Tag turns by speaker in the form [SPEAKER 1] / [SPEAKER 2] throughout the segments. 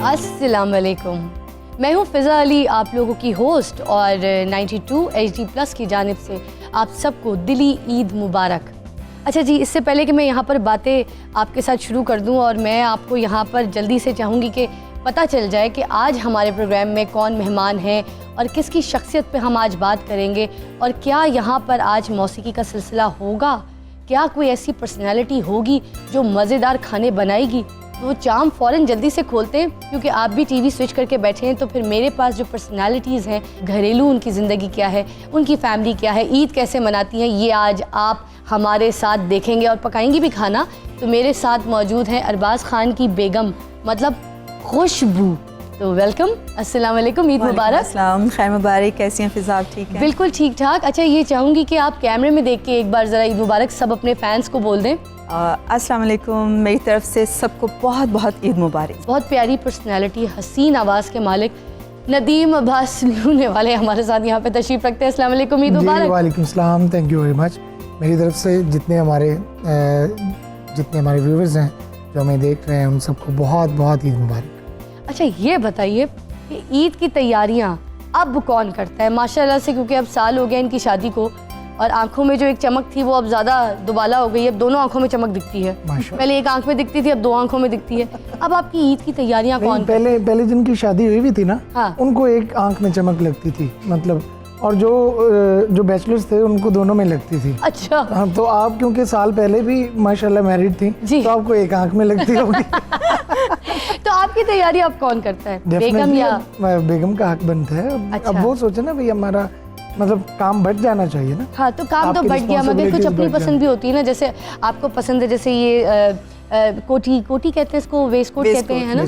[SPEAKER 1] अस्सलाम वालेकुम। मैं हूँ फ़िज़ा अली, आप लोगों की होस्ट, और 92 HD+ की जानिब से आप सबको दिली ईद मुबारक। अच्छा जी, इससे पहले कि मैं यहाँ पर बातें आपके साथ शुरू कर दूँ, और मैं आपको यहाँ पर जल्दी से चाहूँगी कि पता चल जाए कि आज हमारे प्रोग्राम में कौन मेहमान हैं और किसकी शख्सियत पे हम आज बात करेंगे, और क्या यहाँ पर आज मौसीकी का सिलसिला होगा, क्या कोई ऐसी पर्सनैलिटी होगी जो मज़ेदार खाने बनाएगी। तो वो चाम फ़ौरन जल्दी से खोलते हैं, क्योंकि आप भी टीवी स्विच करके बैठे हैं। तो फिर मेरे पास जो पर्सनालिटीज़ हैं, घरेलू उनकी ज़िंदगी क्या है, उनकी फैमिली क्या है, ईद कैसे मनाती हैं, ये आज आप हमारे साथ देखेंगे और पकाएंगी भी खाना। तो मेरे साथ मौजूद हैं अरबाज़ खान की बेगम, मतलब खुशबू। तो वेलकम, अस्सलाम वालेकुम, ईद मुबारक।
[SPEAKER 2] अस्सलाम, खैर मुबारक। कैसी हैं फ़िज़ा, आप ठीक हैं?
[SPEAKER 1] बिल्कुल ठीक ठाक। अच्छा, ये चाहूँगी कि आप कैमरे में देख के एक बार ज़रा ईद मुबारक सब अपने फैंस को बोल दें।
[SPEAKER 2] अस्सलाम वालेकुम, मेरी तरफ से सबको बहुत बहुत ईद मुबारक।
[SPEAKER 1] बहुत प्यारी पर्सनैलिटी, हसीन आवाज़ के मालिक नदीम अब्बास लूने वाले हमारे साथ यहाँ पे तशरीफ़ रखते हैं। अस्सलाम वालेकुम, ईद मुबारक।
[SPEAKER 3] वालेकुम सलाम, थैंक यू वेरी मच। मेरी तरफ से जितने हमारे व्यूवर्स हैं जो हमें देख रहे हैं, उन सबको बहुत बहुत ईद मुबारक।
[SPEAKER 1] अच्छा, ये बताइए कि ईद की तैयारियाँ अब कौन करता है? माशाल्लाह से, क्योंकि अब साल हो गया इनकी शादी को, और आंखों में जो एक चमक थी वो अब ज़्यादा दुबाला हो गई है। अब दोनों आंखों में चमक दिखती है। पहले एक आंख में दिखती थी, अब दो आंखों में दिखती है। अब आपकी ईद की तैयारियां कौन?
[SPEAKER 3] पहले जिनकी शादी हुई भी थी ना,
[SPEAKER 1] हाँ।
[SPEAKER 3] उनको एक आंख में चमक लगती थी, मतलब, और जो बैचलर्स थे उनको दोनों में लगती थी।
[SPEAKER 1] अच्छा।
[SPEAKER 3] हाँ, तो आप क्योंकि साल पहले भी माशाल्लाह मैरिड थी, तो आपको एक आंख में लगती होगी।
[SPEAKER 1] तो आपकी तैयारी अब कौन करता है, बेगम या?
[SPEAKER 3] बेगम का हक बनता है।
[SPEAKER 1] अच्छा।
[SPEAKER 3] अब वो सोचे ना भाई, हमारा मतलब काम बढ़ जाना चाहिए ना।
[SPEAKER 1] हाँ, तो काम तो बढ़ गया, मगर कुछ अपनी पसंद भी होती है ना। जैसे आपको पसंद है, जैसे ये कोटी कहते हैं इसको, वेस्ट कोट कहते हैं, है ना?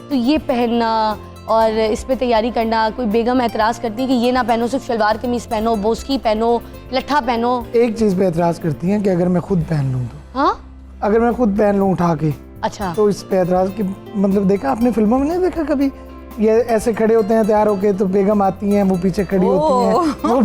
[SPEAKER 1] तो ये पहनना और इस पे तैयारी करना, कोई बेगम एतराज़ करती है कि ये ना पहनो, सिर्फ शलवार कमीज़ पहनो, बोस्की पहनो, लट्ठा पहनो।
[SPEAKER 3] एक चीज़ पे एतराज़ करती हैं कि अगर मैं खुद पहन लूँ तो।
[SPEAKER 1] हाँ,
[SPEAKER 3] अगर मैं खुद पहन लूँ उठा के,
[SPEAKER 1] अच्छा,
[SPEAKER 3] तो इस पे एतराज़ की मतलब देखा आपने फिल्मों में नहीं देखा कभी, ये ऐसे खड़े होते हैं तैयार होके, तो बेगम आती हैं, वो पीछे खड़ी होती हैं, वो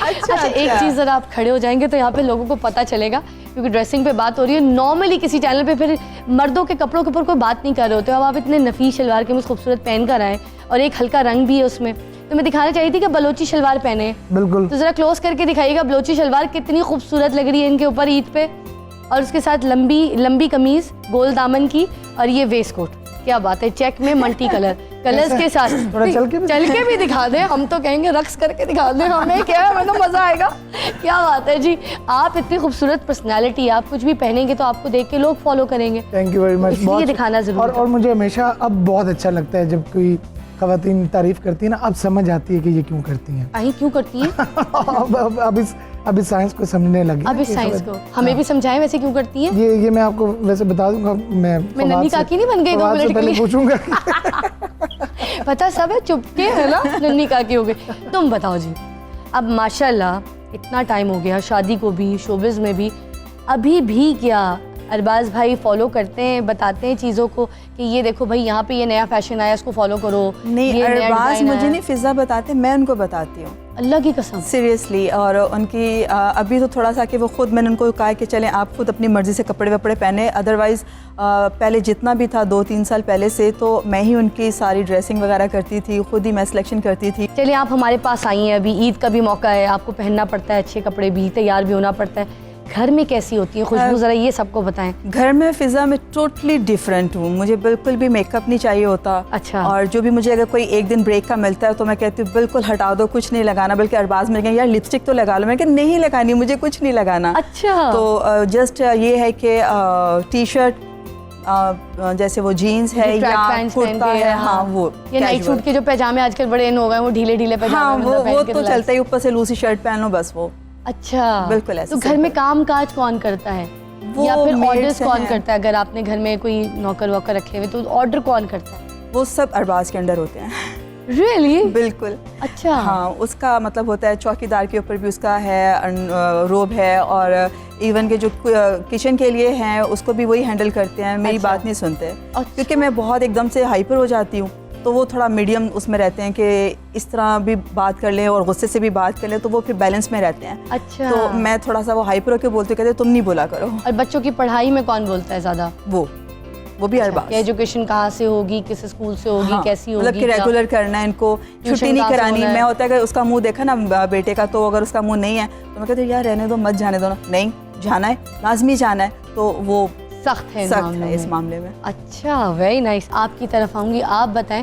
[SPEAKER 1] अच्छा, एक चीज़ ज़रा आप खड़े हो जाएंगे तो यहाँ पे लोगों को पता चलेगा, क्योंकि ड्रेसिंग पे बात हो रही है। नॉर्मली किसी चैनल पे फिर मर्दों के कपड़ों के ऊपर कोई बात नहीं कर रहे होते। अब आप इतने नफीस शलवार के खूबसूरत पहन कर आए, और एक हल्का रंग भी है उसमें, तो मैं दिखाना चाहिए थी कि बलोची शलवार पहने।
[SPEAKER 3] बिल्कुल।
[SPEAKER 1] तो ज़रा क्लोज करके दिखाइएगा बलोची शलवार कितनी खूबसूरत लग रही है इनके ऊपर ईद पे, और उसके साथ लंबी कमीज़ गोल दामन की, और ये वेस्ट कोट। क्या बात है, चेक में मल्टी कलर्स के साथ।
[SPEAKER 3] थोड़ा चल के
[SPEAKER 1] भी दिखा दें, हम तो कहेंगे रक्स करके दिखा दें, हमें क्या है, मतलब मज़ा आएगा। क्या बात है जी, आप इतनी खूबसूरत पर्सनालिटी, आप कुछ भी पहनेंगे तो आपको देख के लोग फॉलो करेंगे।
[SPEAKER 3] Thank you very much.
[SPEAKER 1] इसलिए दिखाना जरूर।
[SPEAKER 3] और मुझे हमेशा अब बहुत अच्छा लगता है जब कोई ख़वातीन तारीफ करती है ना, अब समझ आती है कि ये क्यों करती हैं।
[SPEAKER 1] क्यों करती हैं?
[SPEAKER 3] अब इस साइंस को समझने लगी।
[SPEAKER 1] अब इस साइंस को हमें भी समझाएं वैसे क्यों करती हैं।
[SPEAKER 3] ये मैं आपको वैसे बता दूंगा। मैं
[SPEAKER 1] नन्ही काकी नहीं बन गई 2 मिनट के लिए?
[SPEAKER 3] पूछूंगा।
[SPEAKER 1] पता सब है, चुपके है ना, नन्ही काकी हो गई। तुम बताओ जी, अब माशाल्लाह इतना टाइम हो गया शादी को भी, शोबिज़ में भी, अभी भी क्या अरबाज़ भाई फॉलो करते हैं, बताते हैं चीज़ों को कि ये देखो भाई यहाँ पे ये नया फैशन आया, इसको फॉलो करो?
[SPEAKER 2] नहीं, अरबाज़ मुझे नहीं, फ़िज़ा बताते, मैं उनको बताती हूँ।
[SPEAKER 1] अल्लाह की कसम,
[SPEAKER 2] सीरियसली। और उनकी अभी तो थोड़ा सा कि वो खुद, मैंने उनको कहा कि चलें आप खुद अपनी मर्ज़ी से कपड़े वपड़े पहने। अदरवाइज़ पहले जितना भी था 2-3 साल पहले से, तो मैं ही उनकी सारी ड्रेसिंग वगैरह करती थी, खुद ही मैं सिलेक्शन करती थी।
[SPEAKER 1] चलिए, आप हमारे पास आई हैं, अभी ईद का भी मौका है, आपको पहनना पड़ता है अच्छे कपड़े भी, तैयार भी होना पड़ता है। घर में कैसी होती है खुशबू, ज़रा ये सबको बताएं।
[SPEAKER 2] घर में फ़िज़ा में टोटली डिफरेंट हूँ, मुझे बिल्कुल भी मेकअप नहीं चाहिए होता।
[SPEAKER 1] अच्छा।
[SPEAKER 2] और जो भी मुझे अगर कोई एक दिन ब्रेक का मिलता है तो मैं कहती हूँ बिल्कुल हटा दो, कुछ नहीं लगाना। बल्कि अरबाज़ में यार लिपस्टिक तो लगा लो, मैं कहती नहीं लगानी, मुझे कुछ नहीं लगाना।
[SPEAKER 1] अच्छा।
[SPEAKER 2] तो जस्ट ये है कि टी शर्ट, जैसे वो जीन्स है या कुर्ता है, हाँ वो,
[SPEAKER 1] ये नाइट सूट के जो पैजामे आजकल बड़े इन हो गए, वो ढीले पैजामे,
[SPEAKER 2] हाँ वो तो चलता ही, ऊपर से लूसी शर्ट पहन लो बस वो।
[SPEAKER 1] अच्छा,
[SPEAKER 2] बिल्कुल ऐसा।
[SPEAKER 1] तो घर में काम काज कौन करता है, या फिर ऑर्डर्स कौन करता है? अगर आपने घर में कोई नौकर वोकर रखे हुए तो ऑर्डर कौन करता है?
[SPEAKER 2] वो सब अरबाज़ के अंडर होते हैं।
[SPEAKER 1] Really?
[SPEAKER 2] बिल्कुल।
[SPEAKER 1] अच्छा।
[SPEAKER 2] हाँ, उसका मतलब होता है चौकीदार के ऊपर भी उसका है रोब है, और इवन के जो किचन के लिए हैं उसको भी वही हैंडल करते हैं, मेरी बात नहीं सुनते।
[SPEAKER 1] अच्छा।
[SPEAKER 2] क्योंकि मैं बहुत एकदम से हाइपर हो जाती हूँ, तो वो थोड़ा मीडियम उसमें रहते हैं कि इस तरह भी बात कर लें और गुस्से से भी बात कर लें, तो वो फिर बैलेंस में रहते हैं।
[SPEAKER 1] अच्छा।
[SPEAKER 2] तो मैं थोड़ा सा वो हाइपर होकर बोलती, कहते तुम नहीं बोला करो।
[SPEAKER 1] और बच्चों की पढ़ाई में कौन बोलता है ज़्यादा?
[SPEAKER 2] वो भी अरबाज।
[SPEAKER 1] एजुकेशन कहाँ से होगी, किस स्कूल से होगी,
[SPEAKER 2] हाँ,
[SPEAKER 1] कैसी होगी,
[SPEAKER 2] मतलब कि रेगुलर करना है इनको, छुट्टी नहीं करानी। मैं होता है कि उसका मुंह देखा ना बेटे का, तो अगर उसका मुंह नहीं है तो मैं कहती हूँ यार रहने दो, मत जाने दो ना, नहीं जाना है, लाजमी जाना है। तो वो
[SPEAKER 1] सख्त है
[SPEAKER 2] इस मामले में।
[SPEAKER 1] अच्छा, वेरी नाइस। आपकी तरफ आऊँगी, आप बताएं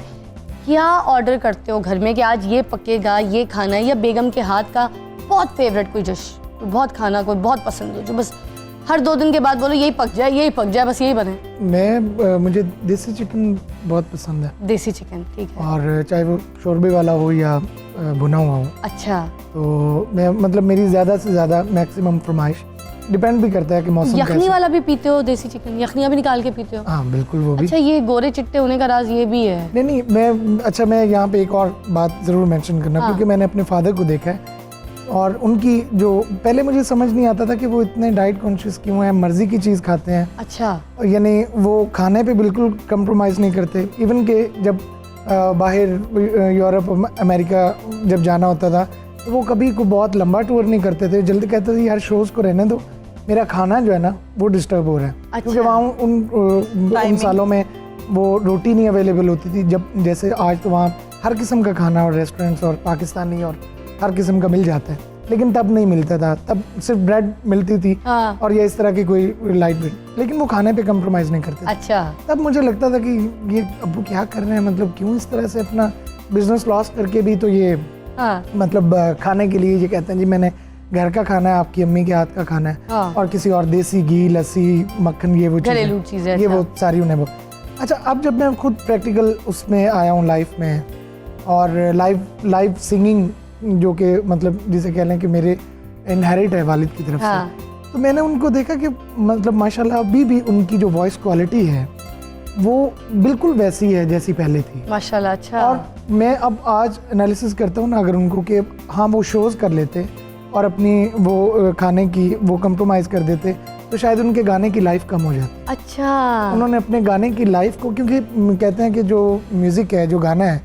[SPEAKER 1] क्या ऑर्डर करते हो घर में कि आज ये पकेगा, ये खाना है, या बेगम के हाथ का बहुत फेवरेट कोई डिश, बहुत खाना कोई बहुत पसंद हो जो बस हर 2 दिन के बाद बोलो यही पक जाए, बस यही बने?
[SPEAKER 3] मुझे देसी चिकन बहुत पसंद है।
[SPEAKER 1] देसी चिकन, ठीक है।
[SPEAKER 3] और चाहे वो शोरबे वाला हो या भुना हुआ हो।
[SPEAKER 1] अच्छा।
[SPEAKER 3] तो मैं मतलब मेरी ज़्यादा से ज़्यादा मैक्सिमम फरमाइश, डिपेंड भी करता है कि मौसम
[SPEAKER 1] यखनी वाला भी पीते हो देसी चिकन? यखनियाँ भी निकाल के पीते हो?
[SPEAKER 3] हाँ बिल्कुल, वो भी।
[SPEAKER 1] अच्छा, ये गोरे चिट्टे होने का राज ये भी है?
[SPEAKER 3] नहीं, मैं यहाँ पे एक और बात ज़रूर मेंशन करना, क्योंकि मैंने अपने फादर को देखा है और उनकी जो पहले मुझे समझ नहीं आता था कि वो इतने डाइट कॉन्शियस क्यों हैं, मर्जी की चीज़ खाते हैं।
[SPEAKER 1] अच्छा।
[SPEAKER 3] यानी वो खाने पे बिल्कुल कंप्रोमाइज़ नहीं करते। इवन के जब बाहर यूरोप अमेरिका जब जाना होता था तो वो कभी को बहुत लंबा टूर नहीं करते थे, जल्दी कहते थे यार शोज़ को रहने दो, मेरा खाना जो है ना वो डिस्टर्ब हो रहा है।
[SPEAKER 1] अच्छा।
[SPEAKER 3] क्योंकि वहाँ उन सालों में वो रोटी नहीं अवेलेबल होती थी, जब जैसे आज तो वहाँ हर किस्म का खाना और रेस्टोरेंट्स और पाकिस्तानी और हर किस्म का मिल जाता है, लेकिन तब नहीं मिलता था, तब सिर्फ ब्रेड मिलती थी।
[SPEAKER 1] हाँ। और
[SPEAKER 3] ये इस तरह की कोई लाइट वेट, लेकिन वो खाने पे कंप्रोमाइज़ नहीं करते।
[SPEAKER 1] अच्छा।
[SPEAKER 3] तब मुझे लगता था कि ये अब्बू क्या कर रहे हैं, मतलब क्यों इस तरह से अपना बिजनेस लॉस करके भी तो ये मतलब खाने के लिए ये कहते हैं जी मैंने घर का खाना है, आपकी अम्मी के हाथ का खाना है, और किसी और देसी घी, लस्सी, मक्खन, ये वो
[SPEAKER 1] घरेलू चीज़ें,
[SPEAKER 3] ये वो सारी उन्हें वो। अच्छा, अब जब मैं खुद प्रैक्टिकल उसमें आया हूँ लाइफ में, और लाइव सिंगिंग जो कि मतलब जिसे कह लें कि मेरे इनहेरिट है वालिद की तरफ से, तो मैंने उनको देखा कि मतलब माशाल्लाह अभी भी उनकी जो वॉइस क्वालिटी है वो बिल्कुल वैसी है जैसी पहले थी
[SPEAKER 1] माशाल्लाह। अच्छा।
[SPEAKER 3] और मैं अब आज एनालिसिस करता हूँ ना अगर उनको कि हाँ वो शोज़ कर लेते और अपनी वो खाने की वो कंप्रोमाइज़ कर देते तो शायद उनके गाने की लाइफ कम हो जाती।
[SPEAKER 1] अच्छा।
[SPEAKER 3] उन्होंने अपने गाने की लाइफ को, क्योंकि कहते हैं कि जो म्यूज़िक है, जो गाना है,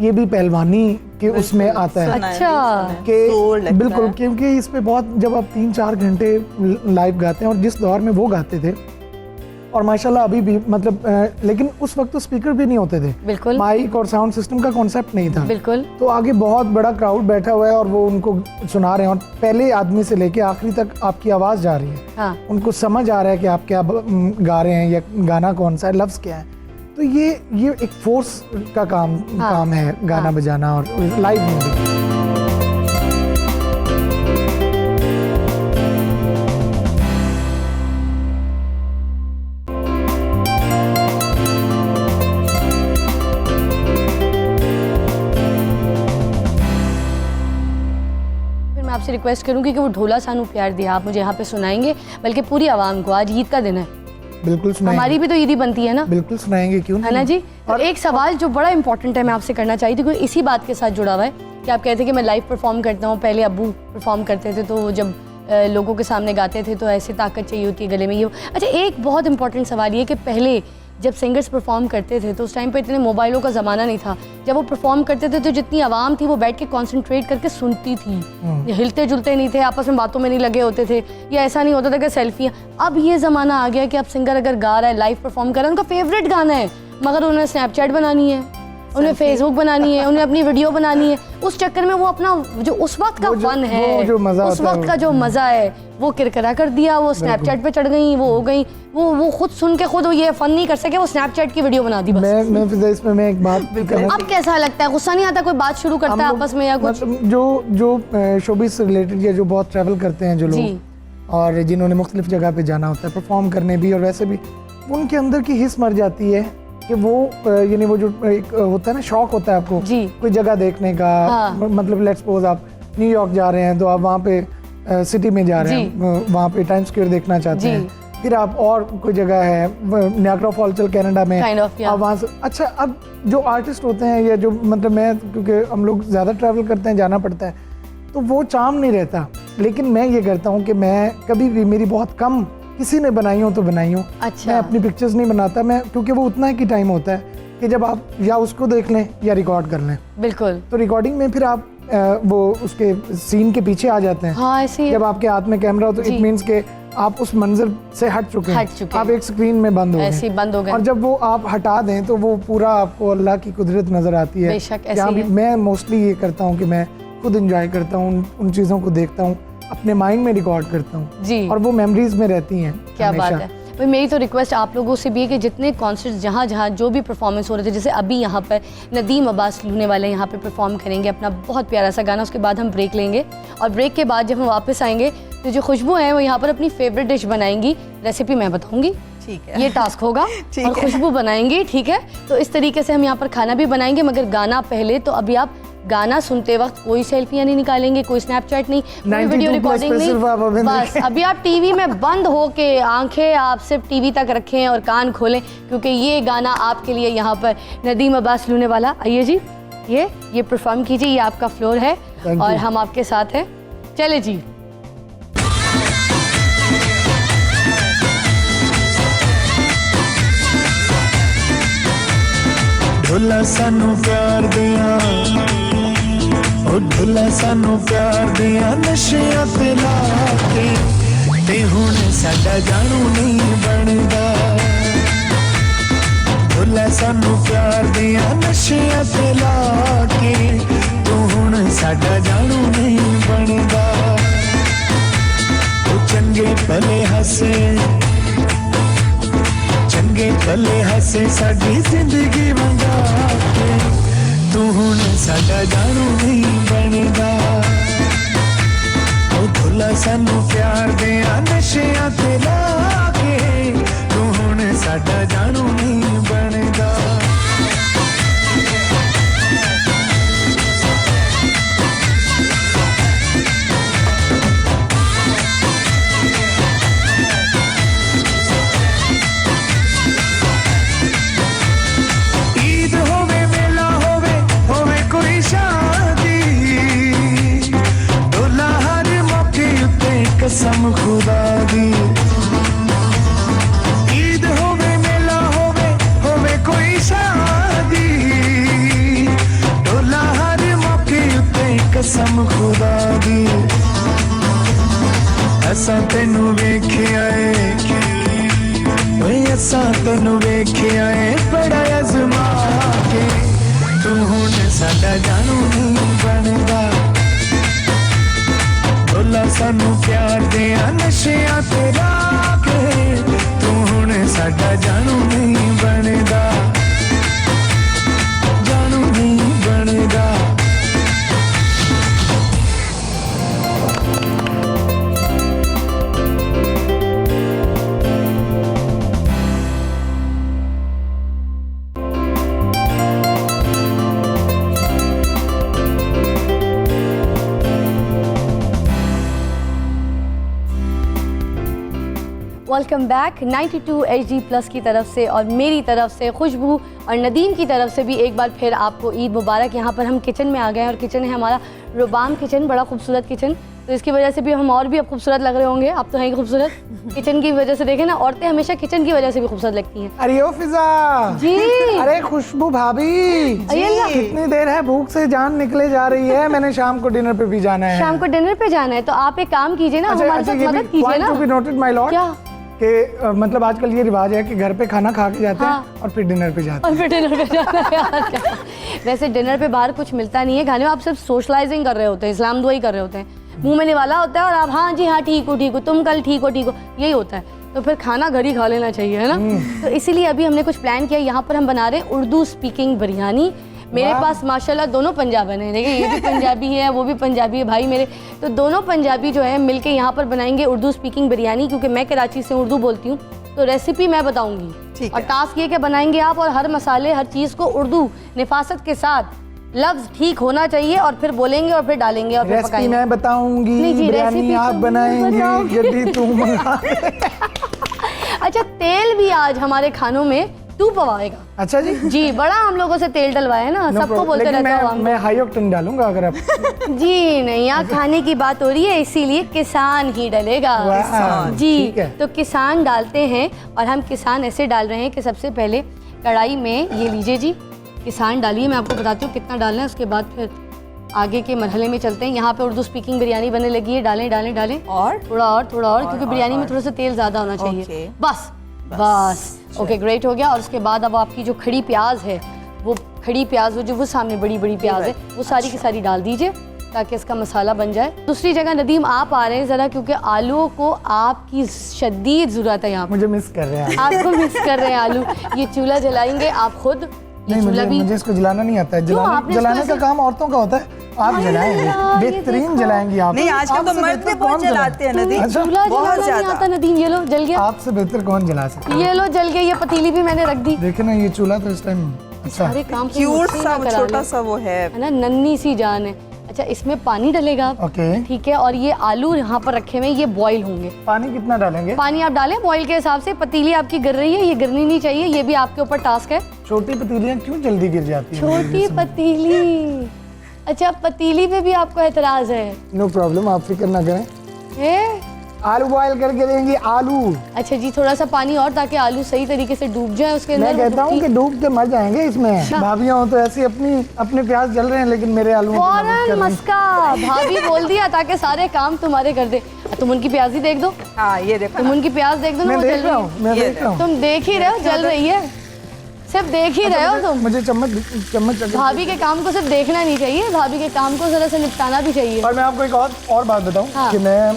[SPEAKER 3] ये भी पहलवानी के उसमें आता है।
[SPEAKER 1] अच्छा।
[SPEAKER 3] कि बिल्कुल, क्योंकि इस पे बहुत, जब आप 3-4 घंटे लाइव गाते हैं और जिस दौर में वो गाते थे, और माशाल्लाह अभी भी मतलब लेकिन उस वक्त तो स्पीकर भी नहीं होते थे,
[SPEAKER 1] बिल्कुल,
[SPEAKER 3] माइक और साउंड सिस्टम का कॉन्सेप्ट नहीं था,
[SPEAKER 1] बिल्कुल।
[SPEAKER 3] तो आगे बहुत बड़ा क्राउड बैठा हुआ है और वो उनको सुना रहे हैं, और पहले आदमी से लेके आखिरी तक आपकी आवाज़ जा रही है।
[SPEAKER 1] हाँ।
[SPEAKER 3] उनको समझ आ रहा है कि आप क्या गा रहे हैं या गाना कौन सा है, लफ्ज़ क्या है। तो ये एक फोर्स का काम है गाना बजाना और लाइव म्यूजिक।
[SPEAKER 1] आपसे रिक्वेस्ट करूंगी कि वो ढोला सानू प्यार दिया आप मुझे यहाँ पे सुनाएंगे, बल्कि पूरी आवाम को। आज ईद का दिन है,
[SPEAKER 3] बिल्कुल सुनाएंगे।
[SPEAKER 1] हमारी भी तो ईदी बनती है ना,
[SPEAKER 3] बिल्कुल सुनाएंगे, क्यों
[SPEAKER 1] है ना जी। और एक सवाल जो बड़ा इंपॉर्टेंट है मैं आपसे करना चाहती थी, क्योंकि इसी बात के साथ जुड़ा हुआ है कि आप कहते हैं कि मैं लाइव परफॉर्म करता हूँ, पहले अब्बू परफॉर्म करते थे तो जब लोगों के सामने गाते थे तो ऐसे ताकत चाहिए होती है गले में, ये। अच्छा, एक बहुत इंपॉर्टेंट सवाल ये कि पहले जब सिंगर्स परफॉर्म करते थे तो उस टाइम पे इतने मोबाइलों का ज़माना नहीं था, जब वो परफॉर्म करते थे तो जितनी आवाम थी वो बैठ के कंसंट्रेट करके सुनती थी, हिलते जुलते नहीं थे, आपस में बातों में नहीं लगे होते थे, या ऐसा नहीं होता था कि सेल्फियाँ। अब ये ज़माना आ गया कि अब सिंगर अगर गा रहा है, लाइव परफॉर्म कर रहा है, उनका फेवरेट गाना है, मगर उन्हें स्नैपचैट बनानी है, उन्हें फेसबुक बनानी है, उन्हें अपनी वीडियो बनानी है, उस चक्कर में वो अपना जो उस वक्त का फन है, उस वक्त का जो मज़ा है वो किरकिरा कर दिया, वो स्नैपचैट पे चढ़ गई, वो हो गई, वो खुद सुन के खुद ये फन नहीं कर सके, वो स्नैपचैट की वीडियो बना दी बस।
[SPEAKER 3] मैं एक बात,
[SPEAKER 1] अब कैसा लगता है, गुस्सा नहीं आता कोई बात शुरू करता है आपस में या कुछ?
[SPEAKER 3] जो शोबिस से रिलेटेड या जो बहुत ट्रैवल करते हैं जो लोग, और जिन्होंने मुख्तलिफ जगह पे जाना होता है परफॉर्म करने भी और वैसे भी, उनके अंदर की हिस्स मर जाती है कि वो यानी वो जो एक होता है ना, शौक होता है आपको कोई जगह देखने का। मतलब लेट्स सपोज आप न्यूयॉर्क जा रहे हैं तो आप वहाँ पे सिटी में जा रहे हैं, वहाँ पे टाइम स्क्वायर देखना चाहते हैं, फिर आप और कोई जगह है नियाग्रा फॉल चल कनाडा में, आप वहाँ से। अच्छा, अब जो आर्टिस्ट होते हैं या जो मतलब मैं, क्योंकि हम लोग ज़्यादा ट्रैवल करते हैं, जाना पड़ता है, तो वो चार्म नहीं रहता। लेकिन मैं ये करता हूँ कि मैं कभी भी, मेरी बहुत कम किसी ने बनाई हो तो बनाई हो। अच्छा। मैं अपनी पिक्चर्स नहीं बनाता मैं, क्योंकि वो उतना ही टाइम होता है कि जब आप या उसको देख लें या रिकॉर्ड कर लें।
[SPEAKER 1] बिल्कुल। तो
[SPEAKER 3] रिकॉर्डिंग में फिर आप वो उसके सीन के पीछे आ जाते हैं।
[SPEAKER 1] हाँ, ऐसे
[SPEAKER 3] जब आपके हाथ में कैमरा हो तो इट मीन्स के आप उस मंजर से हट चुके
[SPEAKER 1] हट चुके
[SPEAKER 3] हैं, आप एक स्क्रीन में बंद हो
[SPEAKER 1] ऐसे ही बंद हो गए।
[SPEAKER 3] और जब वो आप हटा दें तो वो पूरा आपको अल्लाह की कुदरत नजर आती है।
[SPEAKER 1] बेशक ऐसे
[SPEAKER 3] यहाँ
[SPEAKER 1] ही
[SPEAKER 3] भी
[SPEAKER 1] है।
[SPEAKER 3] मैं मोस्टली ये करता हूँ कि मैं खुद इंजॉय करता हूँ, उन चीज़ों को देखता हूँ, अपने माइंड में रिकॉर्ड करता हूँ
[SPEAKER 1] जी।
[SPEAKER 3] और वो मेमोरीज में रहती हैं।
[SPEAKER 1] क्या बात
[SPEAKER 3] हमेशा।
[SPEAKER 1] है। भाई मेरी तो रिक्वेस्ट आप लोगों से भी है कि जितने कॉन्सर्ट्स जहाँ जहाँ जो भी परफॉर्मेंस हो रहे थे, जैसे अभी यहाँ पर नदीम अब्बास लूने वाले यहाँ पे परफॉर्म करेंगे अपना बहुत प्यारा सा गाना, उसके बाद हम ब्रेक लेंगे और ब्रेक के बाद जब हम वापस आएंगे तो जो खुशबू है वो यहाँ पर अपनी फेवरेट डिश बनाएंगी, रेसिपी मैं बताऊँगी,
[SPEAKER 2] ठीक है,
[SPEAKER 1] ये टास्क होगा
[SPEAKER 2] ठीक
[SPEAKER 1] और
[SPEAKER 2] है।
[SPEAKER 1] खुशबू बनाएंगी, ठीक है। तो इस तरीके से हम यहाँ पर खाना भी बनाएंगे, मगर गाना पहले। तो अभी आप गाना सुनते वक्त कोई सेल्फियाँ नहीं निकालेंगे, कोई स्नैपचैट नहीं, कोई
[SPEAKER 3] 92
[SPEAKER 1] वीडियो
[SPEAKER 3] plus
[SPEAKER 1] रिकॉर्डिंग
[SPEAKER 3] पे
[SPEAKER 1] नहीं,
[SPEAKER 3] सिर्फ आप अभी
[SPEAKER 1] बस अभी आप टीवी में बंद हो के आंखें आप सिर्फ टीवी तक रखें और कान खोलें, क्योंकि ये गाना आपके लिए यहाँ पर नदीम अब्बास लूने वाला। आइए जी, ये परफॉर्म कीजिए, ये आपका फ्लोर है
[SPEAKER 3] Thank
[SPEAKER 1] और
[SPEAKER 3] you.
[SPEAKER 1] हम आपके साथ हैं। चले जी।
[SPEAKER 4] ढोला सानू प्यार दिया, ओ ढोला सानू प्यार दिया नशिया ते ला के, ते हुण साडा जानू नहीं बनदा। ढोला सानू प्यार दिया नशिया ते ला के, तू हुण साडा जानू नहीं बनदा। ओ चंगे भले हसे, चंगे भले हसे साडी जिंदगी वंगा के, तू हुण साडा जानू नहीं बनदा। ओ ढोला सानू प्यार दिया नशिया ते ला के, तू हुण साडा जानू नहीं बनदा। ईद होवे मेला होवे होवे कोई शादी, ढोला हर मौके उत्ते कसम खुदा दी। ईद होवे मेला होवे होवे कोई शादी, ढोला हर मौके उत्ते कसम खुदा दी। असां तेनू वेखिया ऐ, ओए असां तेनू वेखिया ऐ बड़ा अज़मा के, तू हुण साडा जानू नहीं बनदा। ढोला सानू प्यार दिया नशिया ते ला के, तू हुण साडा जानू नहीं बनदा, जानू नहीं बनदा।
[SPEAKER 1] वेलकम बैक 92 HD प्लस की तरफ से और मेरी तरफ से खुशबू और नदीम की तरफ से भी एक बार फिर आपको ईद मुबारक। यहाँ पर हम किचन में आ गए हैं और किचन है हमारा रुबाम किचन, बड़ा खूबसूरत किचन। तो इसकी वजह से भी हम और भी अब खूबसूरत लग रहे होंगे, आप तो हैं ही खूबसूरत। किचन की वजह से देखें ना, औरतें हमेशा किचन की वजह से भी खूबसूरत लगती हैं।
[SPEAKER 3] अरे ओ फिजा
[SPEAKER 1] जी।
[SPEAKER 3] अरे खुशबू भाभी
[SPEAKER 1] अय्यल्ला।
[SPEAKER 3] कितनी देर है, भूख से जान निकले जा रही है। मैंने शाम को डिनर पे भी जाना है।
[SPEAKER 1] शाम को डिनर पे जाना है, तो आप एक काम कीजिए ना, हमारे साथ मदद कीजिए ना।
[SPEAKER 3] नोटेड माय लॉर्ड
[SPEAKER 1] क्या
[SPEAKER 3] कि मतलब आजकल ये रिवाज है कि घर पे खाना खा के जाते
[SPEAKER 1] हाँ।
[SPEAKER 3] हैं और फिर डिनर पे जाते
[SPEAKER 1] और फिर डिनर पे जाना है यार क्या। वैसे डिनर पे बाहर कुछ मिलता नहीं है खाने में, आप सिर्फ सोशलाइजिंग कर रहे होते हैं, इस्लाम दुआई कर रहे होते हैं, मुंह में निवाला होता है और आप हाँ जी हाँ ठीक हो तुम कल ठीक हो, यही होता है। तो फिर खाना घर ही खा लेना चाहिए, है ना। तो इसीलिए अभी हमने कुछ प्लान किया, यहाँ पर हम बना रहे हैं उर्दू स्पीकिंग बिरयानी। मेरे पास माशाल्लाह दोनों पंजाबन हैं, देखिए ये भी पंजाबी है वो भी पंजाबी है भाई मेरे। तो दोनों पंजाबी जो है मिलके यहाँ पर बनाएंगे उर्दू स्पीकिंग बिरयानी, क्योंकि मैं कराची से उर्दू बोलती हूँ। तो रेसिपी मैं बताऊंगी
[SPEAKER 2] ठीक
[SPEAKER 1] और
[SPEAKER 2] है।
[SPEAKER 1] टास्क ये कि बनाएंगे आप, और हर मसाले हर चीज़ को उर्दू निफासत के साथ लफ्ज ठीक होना चाहिए और फिर बोलेंगे और फिर डालेंगे और फिर
[SPEAKER 3] रेसिपी
[SPEAKER 1] पकाएंगे।
[SPEAKER 3] मैं बताऊंगी,
[SPEAKER 1] नहीं जी,
[SPEAKER 3] बिरयानी
[SPEAKER 1] रेसिपी
[SPEAKER 3] आप
[SPEAKER 1] तो
[SPEAKER 3] बनाएंगे,
[SPEAKER 1] बताओ।
[SPEAKER 3] यदि तू मंगा।
[SPEAKER 1] अच्छा, तेल भी आज हमारे खानों में तू पवाएगा।
[SPEAKER 3] अच्छा जी
[SPEAKER 1] जी, बड़ा हम लोगों से तेल डलवाया है ना,
[SPEAKER 3] No
[SPEAKER 1] सबको
[SPEAKER 3] problem.
[SPEAKER 1] बोलते
[SPEAKER 3] लेकिन
[SPEAKER 1] रहते हो हम।
[SPEAKER 3] मैं हाई ऑक्टेन डालूंगा अगर आप
[SPEAKER 1] जी नहीं, यहाँ खाने की बात हो रही है, इसीलिए किसान ही डलेगा।
[SPEAKER 3] वाह,
[SPEAKER 1] जी
[SPEAKER 3] ठीक है।
[SPEAKER 1] तो किसान डालते हैं और हम किसान ऐसे डाल रहे हैं कि सबसे पहले कढ़ाई में ये लीजिए जी, किसान डालिए, मैं आपको बताती हूँ कितना डालना है, उसके बाद फिर आगे के मरहले में चलते हैं। यहाँ पे उर्दू स्पीकिंग बिरयानी बनने लगी है। डालें डालें डालें
[SPEAKER 2] और
[SPEAKER 1] थोड़ा और क्योंकि बिरयानी में थोड़ा सा तेल ज़्यादा होना चाहिए।
[SPEAKER 2] ओके।
[SPEAKER 1] बस ओके ग्रेट हो गया। और उसके बाद अब आपकी जो खड़ी प्याज है, वो खड़ी प्याज वो सामने बड़ी बड़ी प्याज है, वो सारी की सारी डाल दीजिए ताकि इसका मसाला बन जाए। दूसरी जगह नदीम आप आ रहे हैं ज़रा, क्योंकि आलू को आपकी शदीद ज़रूरत है यहाँ पे।
[SPEAKER 3] मुझे मिस कर रहे हैं
[SPEAKER 1] आपको मिस कर रहे हैं आलू। ये चूल्हा जलाएंगे आप खुद, ये
[SPEAKER 3] नहीं,
[SPEAKER 1] चूल्हा भी
[SPEAKER 3] मुझे इसको जलाना नहीं आता है।
[SPEAKER 1] क्यों? आपने इसको
[SPEAKER 3] जलाने का
[SPEAKER 1] ऐसे-
[SPEAKER 3] काम औरतों का होता है, आप जलाएंगे,
[SPEAKER 1] यार, ये
[SPEAKER 3] बेहतरीन
[SPEAKER 1] देखो।
[SPEAKER 3] जलाएंगी आप।
[SPEAKER 2] नहीं, आजकल तो
[SPEAKER 3] आपसे
[SPEAKER 2] मर्द
[SPEAKER 3] बेहतर
[SPEAKER 2] भी बहुत
[SPEAKER 3] कौन जलाए?
[SPEAKER 2] जलाते हैं नदीम।
[SPEAKER 3] अच्छा,
[SPEAKER 1] चूल्हा
[SPEAKER 2] बहुत
[SPEAKER 1] जलाना नहीं
[SPEAKER 2] ज्यादा।
[SPEAKER 1] आता नदीम। ये लो जल गया,
[SPEAKER 3] आपसे बेहतर कौन जला सकता है?
[SPEAKER 1] ये लो जल गया। ये पतीली भी मैंने रख दी।
[SPEAKER 3] देखे ना, ये चूल्हा तो इस टाइम अच्छा
[SPEAKER 1] सारे काम तो
[SPEAKER 2] क्यूट
[SPEAKER 1] मुझसे
[SPEAKER 2] सा
[SPEAKER 1] ना करा
[SPEAKER 2] छोटा
[SPEAKER 1] ले।
[SPEAKER 2] सा वो है।
[SPEAKER 1] है ना, नन्ही सी जान है। अच्छा, इसमें पानी डलेगा आप,
[SPEAKER 3] ओके।
[SPEAKER 1] ठीक है। और ये आलू यहाँ पर रखे हुए हैं, ये बॉईल होंगे।
[SPEAKER 3] पानी कितना डालेंगे?
[SPEAKER 1] पानी आप डालें बॉईल के हिसाब से। पतीली आपकी गिर रही है, ये गिरनी नहीं चाहिए, ये भी आपके ऊपर टास्क है।
[SPEAKER 3] छोटी पतीलियाँ क्यों जल्दी गिर जाती हैं?
[SPEAKER 1] छोटी पतीली, अच्छा पतीली पे भी आपको एतराज है?
[SPEAKER 3] नो प्रॉब्लम, आप फिक्र ना करें।
[SPEAKER 1] है?
[SPEAKER 3] आलू बॉयल करके देंगे, आलू।
[SPEAKER 1] अच्छा जी, थोड़ा सा पानी और ताकि आलू सही तरीके से डूब जाए उसके अंदर।
[SPEAKER 3] मैं कहता हूँ कि डूब के मर जाएंगे इसमें। भाभियाँ हो तो ऐसी अपने प्याज जल रहे हैं, लेकिन मेरे आलू
[SPEAKER 1] फौरन मस्का भाभी बोल दिया ताकि सारे काम तुम्हारे कर दे। तुम उनकी प्याज ही देख दो,
[SPEAKER 2] हाँ ये देखो
[SPEAKER 1] तुम
[SPEAKER 2] ना।
[SPEAKER 1] उनकी प्याज देख दो ना,
[SPEAKER 3] मैं
[SPEAKER 1] वो जल
[SPEAKER 3] देख रहा
[SPEAKER 1] रही
[SPEAKER 3] हूँ,
[SPEAKER 1] है।
[SPEAKER 3] मैं
[SPEAKER 2] ये
[SPEAKER 3] देख रहा हूँ।
[SPEAKER 1] तुम देख ही रहे हो, जल रही है। सिर्फ देख ही रहे हो तुम।
[SPEAKER 3] मुझे चम्मच
[SPEAKER 1] भाभी के काम को सिर्फ देखना नहीं चाहिए, भाभी के काम को जरा से निपटाना भी चाहिए।
[SPEAKER 3] और मैं आपको एक और बात बताऊं
[SPEAKER 1] हाँ।
[SPEAKER 3] कि मैं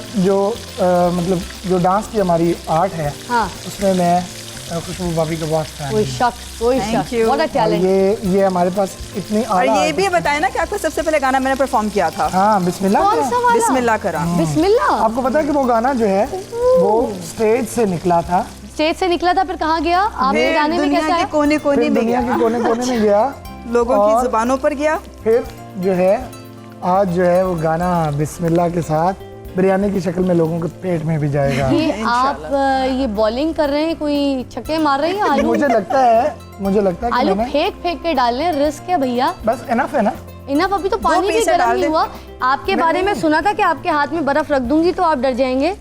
[SPEAKER 3] मतलब जो डांस की हमारी आर्ट है,
[SPEAKER 1] हाँ,
[SPEAKER 3] उसमें मैं खुशबू भाभी का बहुत फैन
[SPEAKER 1] कोई
[SPEAKER 3] हूं।
[SPEAKER 1] शक, कोई
[SPEAKER 2] Thank
[SPEAKER 1] शक।
[SPEAKER 2] you.
[SPEAKER 1] व्हाट अ
[SPEAKER 3] और
[SPEAKER 1] टैलेंट।
[SPEAKER 3] ये हमारे पास इतनी
[SPEAKER 2] और
[SPEAKER 3] आला
[SPEAKER 2] ये भी बताया ना कि आपको सबसे पहले गाना मैंने परफॉर्म किया था।
[SPEAKER 3] हाँ, बिस्मिल्लाह
[SPEAKER 1] कौन
[SPEAKER 3] किया।
[SPEAKER 1] सा वाला?
[SPEAKER 2] बिस्मिल्लाह करा।
[SPEAKER 1] बिस्मिल्लाह।
[SPEAKER 3] आपको पता है कि वो गाना जो है वो स्टेज से निकला था,
[SPEAKER 1] स्टेज से निकला था, फिर कहाँ गया? आपके
[SPEAKER 2] फिर
[SPEAKER 1] गाने में
[SPEAKER 2] दुनिया
[SPEAKER 1] कैसा
[SPEAKER 2] के
[SPEAKER 1] है?
[SPEAKER 2] कोने कोने
[SPEAKER 3] फिर
[SPEAKER 2] में
[SPEAKER 3] दुनिया
[SPEAKER 2] गया,
[SPEAKER 3] के कोने कोने में गया,
[SPEAKER 2] लोगों
[SPEAKER 3] और
[SPEAKER 2] की जुबानों पर गया।
[SPEAKER 3] फिर जो है आज जो है वो गाना बिस्मिल्लाह के साथ बिरयानी की शक्ल में लोगों के पेट में भी जाएगा।
[SPEAKER 1] ये आप ये बॉलिंग कर रहे हैं, कोई छक्के मार रहे हैं? आलू
[SPEAKER 3] मुझे लगता है कि
[SPEAKER 1] आलू
[SPEAKER 3] मैंने
[SPEAKER 1] फेंक के डाल रहे हैं, रिस्क है भैया।
[SPEAKER 3] बस इनफ है ना।
[SPEAKER 1] इनफ, अभी तो पानी भी
[SPEAKER 2] पीसे
[SPEAKER 1] गर्म
[SPEAKER 2] डाल
[SPEAKER 1] नहीं
[SPEAKER 2] दे।
[SPEAKER 1] हुआ। आपके बारे में सुना था कि आपके हाथ में बर्फ रख दूंगी तो आप डर जाएंगे।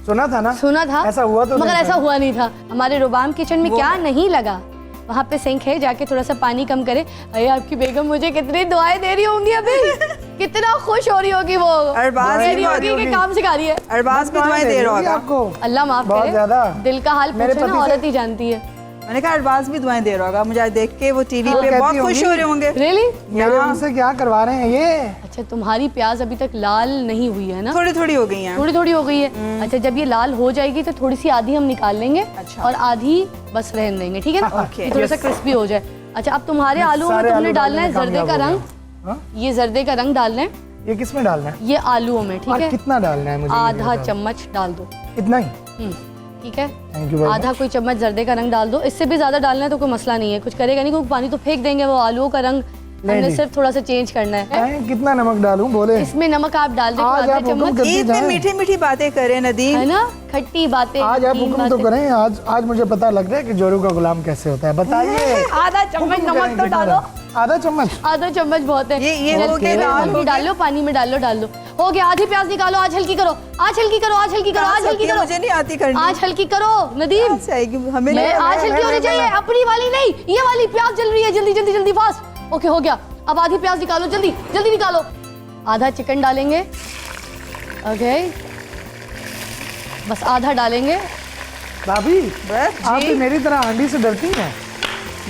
[SPEAKER 3] सुना था ना,
[SPEAKER 1] सुना था,
[SPEAKER 3] ऐसा हुआ तो
[SPEAKER 1] मगर
[SPEAKER 3] नहीं
[SPEAKER 1] ऐसा
[SPEAKER 3] था।
[SPEAKER 1] हुआ नहीं था। हमारे रुबाम किचन में क्या नहीं लगा, वहाँ पे सिंक है, जाके थोड़ा सा पानी कम करे। अरे आपकी बेगम मुझे कितनी दुआएं दे रही होंगी अभी, कितना खुश हो रही होगी वो।
[SPEAKER 2] अरबाज
[SPEAKER 1] कह
[SPEAKER 2] भी
[SPEAKER 1] रही होगी
[SPEAKER 2] होगी।
[SPEAKER 1] कि काम सिखा रही है।
[SPEAKER 2] अरबाज भी दुआएं दे रहा होगा
[SPEAKER 3] आपको।
[SPEAKER 1] अल्लाह माफ
[SPEAKER 3] बहुत
[SPEAKER 1] करे,
[SPEAKER 3] ज्यादा।
[SPEAKER 1] दिल का हाल
[SPEAKER 3] मेरे
[SPEAKER 1] पूछे ना
[SPEAKER 3] पति से-
[SPEAKER 1] औरत ही जानती है।
[SPEAKER 2] मैंने कहा अरबाज भी दुआएं दे रहा होगा, मुझे आज देख के वो टीवी
[SPEAKER 3] वो
[SPEAKER 2] पे
[SPEAKER 3] कहती
[SPEAKER 2] बहुत खुश
[SPEAKER 3] होंगी।
[SPEAKER 2] हो रहे होंगे।
[SPEAKER 1] रियली?
[SPEAKER 3] मेरे उनसे क्या करवा रहे हैं ये?
[SPEAKER 1] अच्छा, तुम्हारी प्याज अभी तक लाल नहीं हुई है ना?
[SPEAKER 2] थोड़ी थोड़ी हो गई हैं।
[SPEAKER 1] थोड़ी थोड़ी हो गई है। अच्छा, जब ये लाल हो जाएगी तो थोड़ी सी आधी हम निकाल लेंगे
[SPEAKER 2] अच्छा।
[SPEAKER 1] और आधी बस रहने देंगे, ठीक है ना?
[SPEAKER 2] ओके।
[SPEAKER 1] ये थोड़ा सा क्रिस्पी हो जाए। अच्छा, अब तुम्हारे आलू में
[SPEAKER 3] सारे
[SPEAKER 1] तुमने
[SPEAKER 3] आलू
[SPEAKER 1] डालना है
[SPEAKER 3] डालने में
[SPEAKER 1] जर्दे का
[SPEAKER 3] कामयाब हो
[SPEAKER 1] रंग।
[SPEAKER 3] गया। हाँ?
[SPEAKER 1] ये जर्दे का रंग डालना है,
[SPEAKER 3] ये किस में डालना है?
[SPEAKER 1] ये आलूओं में, ठीक
[SPEAKER 3] और
[SPEAKER 1] है?
[SPEAKER 3] कितना डालना है मुझे? ये
[SPEAKER 1] आधा
[SPEAKER 3] बताओ।
[SPEAKER 1] चम्मच डाल दो।
[SPEAKER 3] इतना ही?
[SPEAKER 1] ठीक है,
[SPEAKER 3] थैंक यू वेरी
[SPEAKER 1] आधा कोई चम्मच जर्दे का रंग डाल दो। इससे भी ज्यादा डालना है तो कोई मसला नहीं है, कुछ करेगा नहीं, क्योंकि पानी तो फेंक देंगे वो आलूओं का रंग। हमने
[SPEAKER 3] नहीं।
[SPEAKER 1] सिर्फ थोड़ा सा चेंज करना है।
[SPEAKER 3] मैं कितना नमक डालूं बोले?
[SPEAKER 1] इसमें नमक आप डाल दो
[SPEAKER 3] आज
[SPEAKER 1] आधा
[SPEAKER 3] आप हुक्म
[SPEAKER 1] चम्मच,
[SPEAKER 3] करती
[SPEAKER 2] ईद में
[SPEAKER 3] जाएं।
[SPEAKER 2] मीठी मीठी बातें करें नदीम।
[SPEAKER 1] है ना? खट्टी बातें,
[SPEAKER 3] आज आप
[SPEAKER 1] नमकीन
[SPEAKER 3] हुक्म तो
[SPEAKER 1] बातें।
[SPEAKER 3] करें। आज मुझे पता लग रहा है कि जोरू का गुलाम कैसे होता है। बताइए।
[SPEAKER 1] आधा चम्मच
[SPEAKER 3] हुक्म
[SPEAKER 1] नमक
[SPEAKER 3] करें,
[SPEAKER 1] तो
[SPEAKER 3] कितना
[SPEAKER 1] डालो।
[SPEAKER 3] डाल- आधा चम्मच?
[SPEAKER 1] आधा चम्मच बहुत है।
[SPEAKER 2] ये हो
[SPEAKER 1] जल्दी
[SPEAKER 2] गया,
[SPEAKER 1] से
[SPEAKER 2] लाल
[SPEAKER 1] पानी
[SPEAKER 2] हो गया।
[SPEAKER 1] डालो, पानी में डालो हो गया। आधी प्याज निकालो, आज हल्की करो, आज हल्की करो, आज हल्की करो, आज हल्की करो,
[SPEAKER 2] मुझे नहीं आती करनी।
[SPEAKER 1] आज हल्की करो नदीम।
[SPEAKER 2] कैसे आएगी हमें
[SPEAKER 1] मैं
[SPEAKER 2] नहीं
[SPEAKER 1] आज हल्की होनी चाहिए, अपनी वाली नहीं, ये वाली प्याज जल रही है। जल्दी जल्दी जल्दी फास्ट। ओके, हो गया। अब आधी प्याज निकालो, जल्दी जल्दी निकालो। आधा चिकन डालेंगे, ओके, बस आधा डालेंगे।
[SPEAKER 3] भाभी,
[SPEAKER 2] बस
[SPEAKER 3] आप
[SPEAKER 2] जी।
[SPEAKER 3] भी मेरी तरह हांडी से डरती हैं?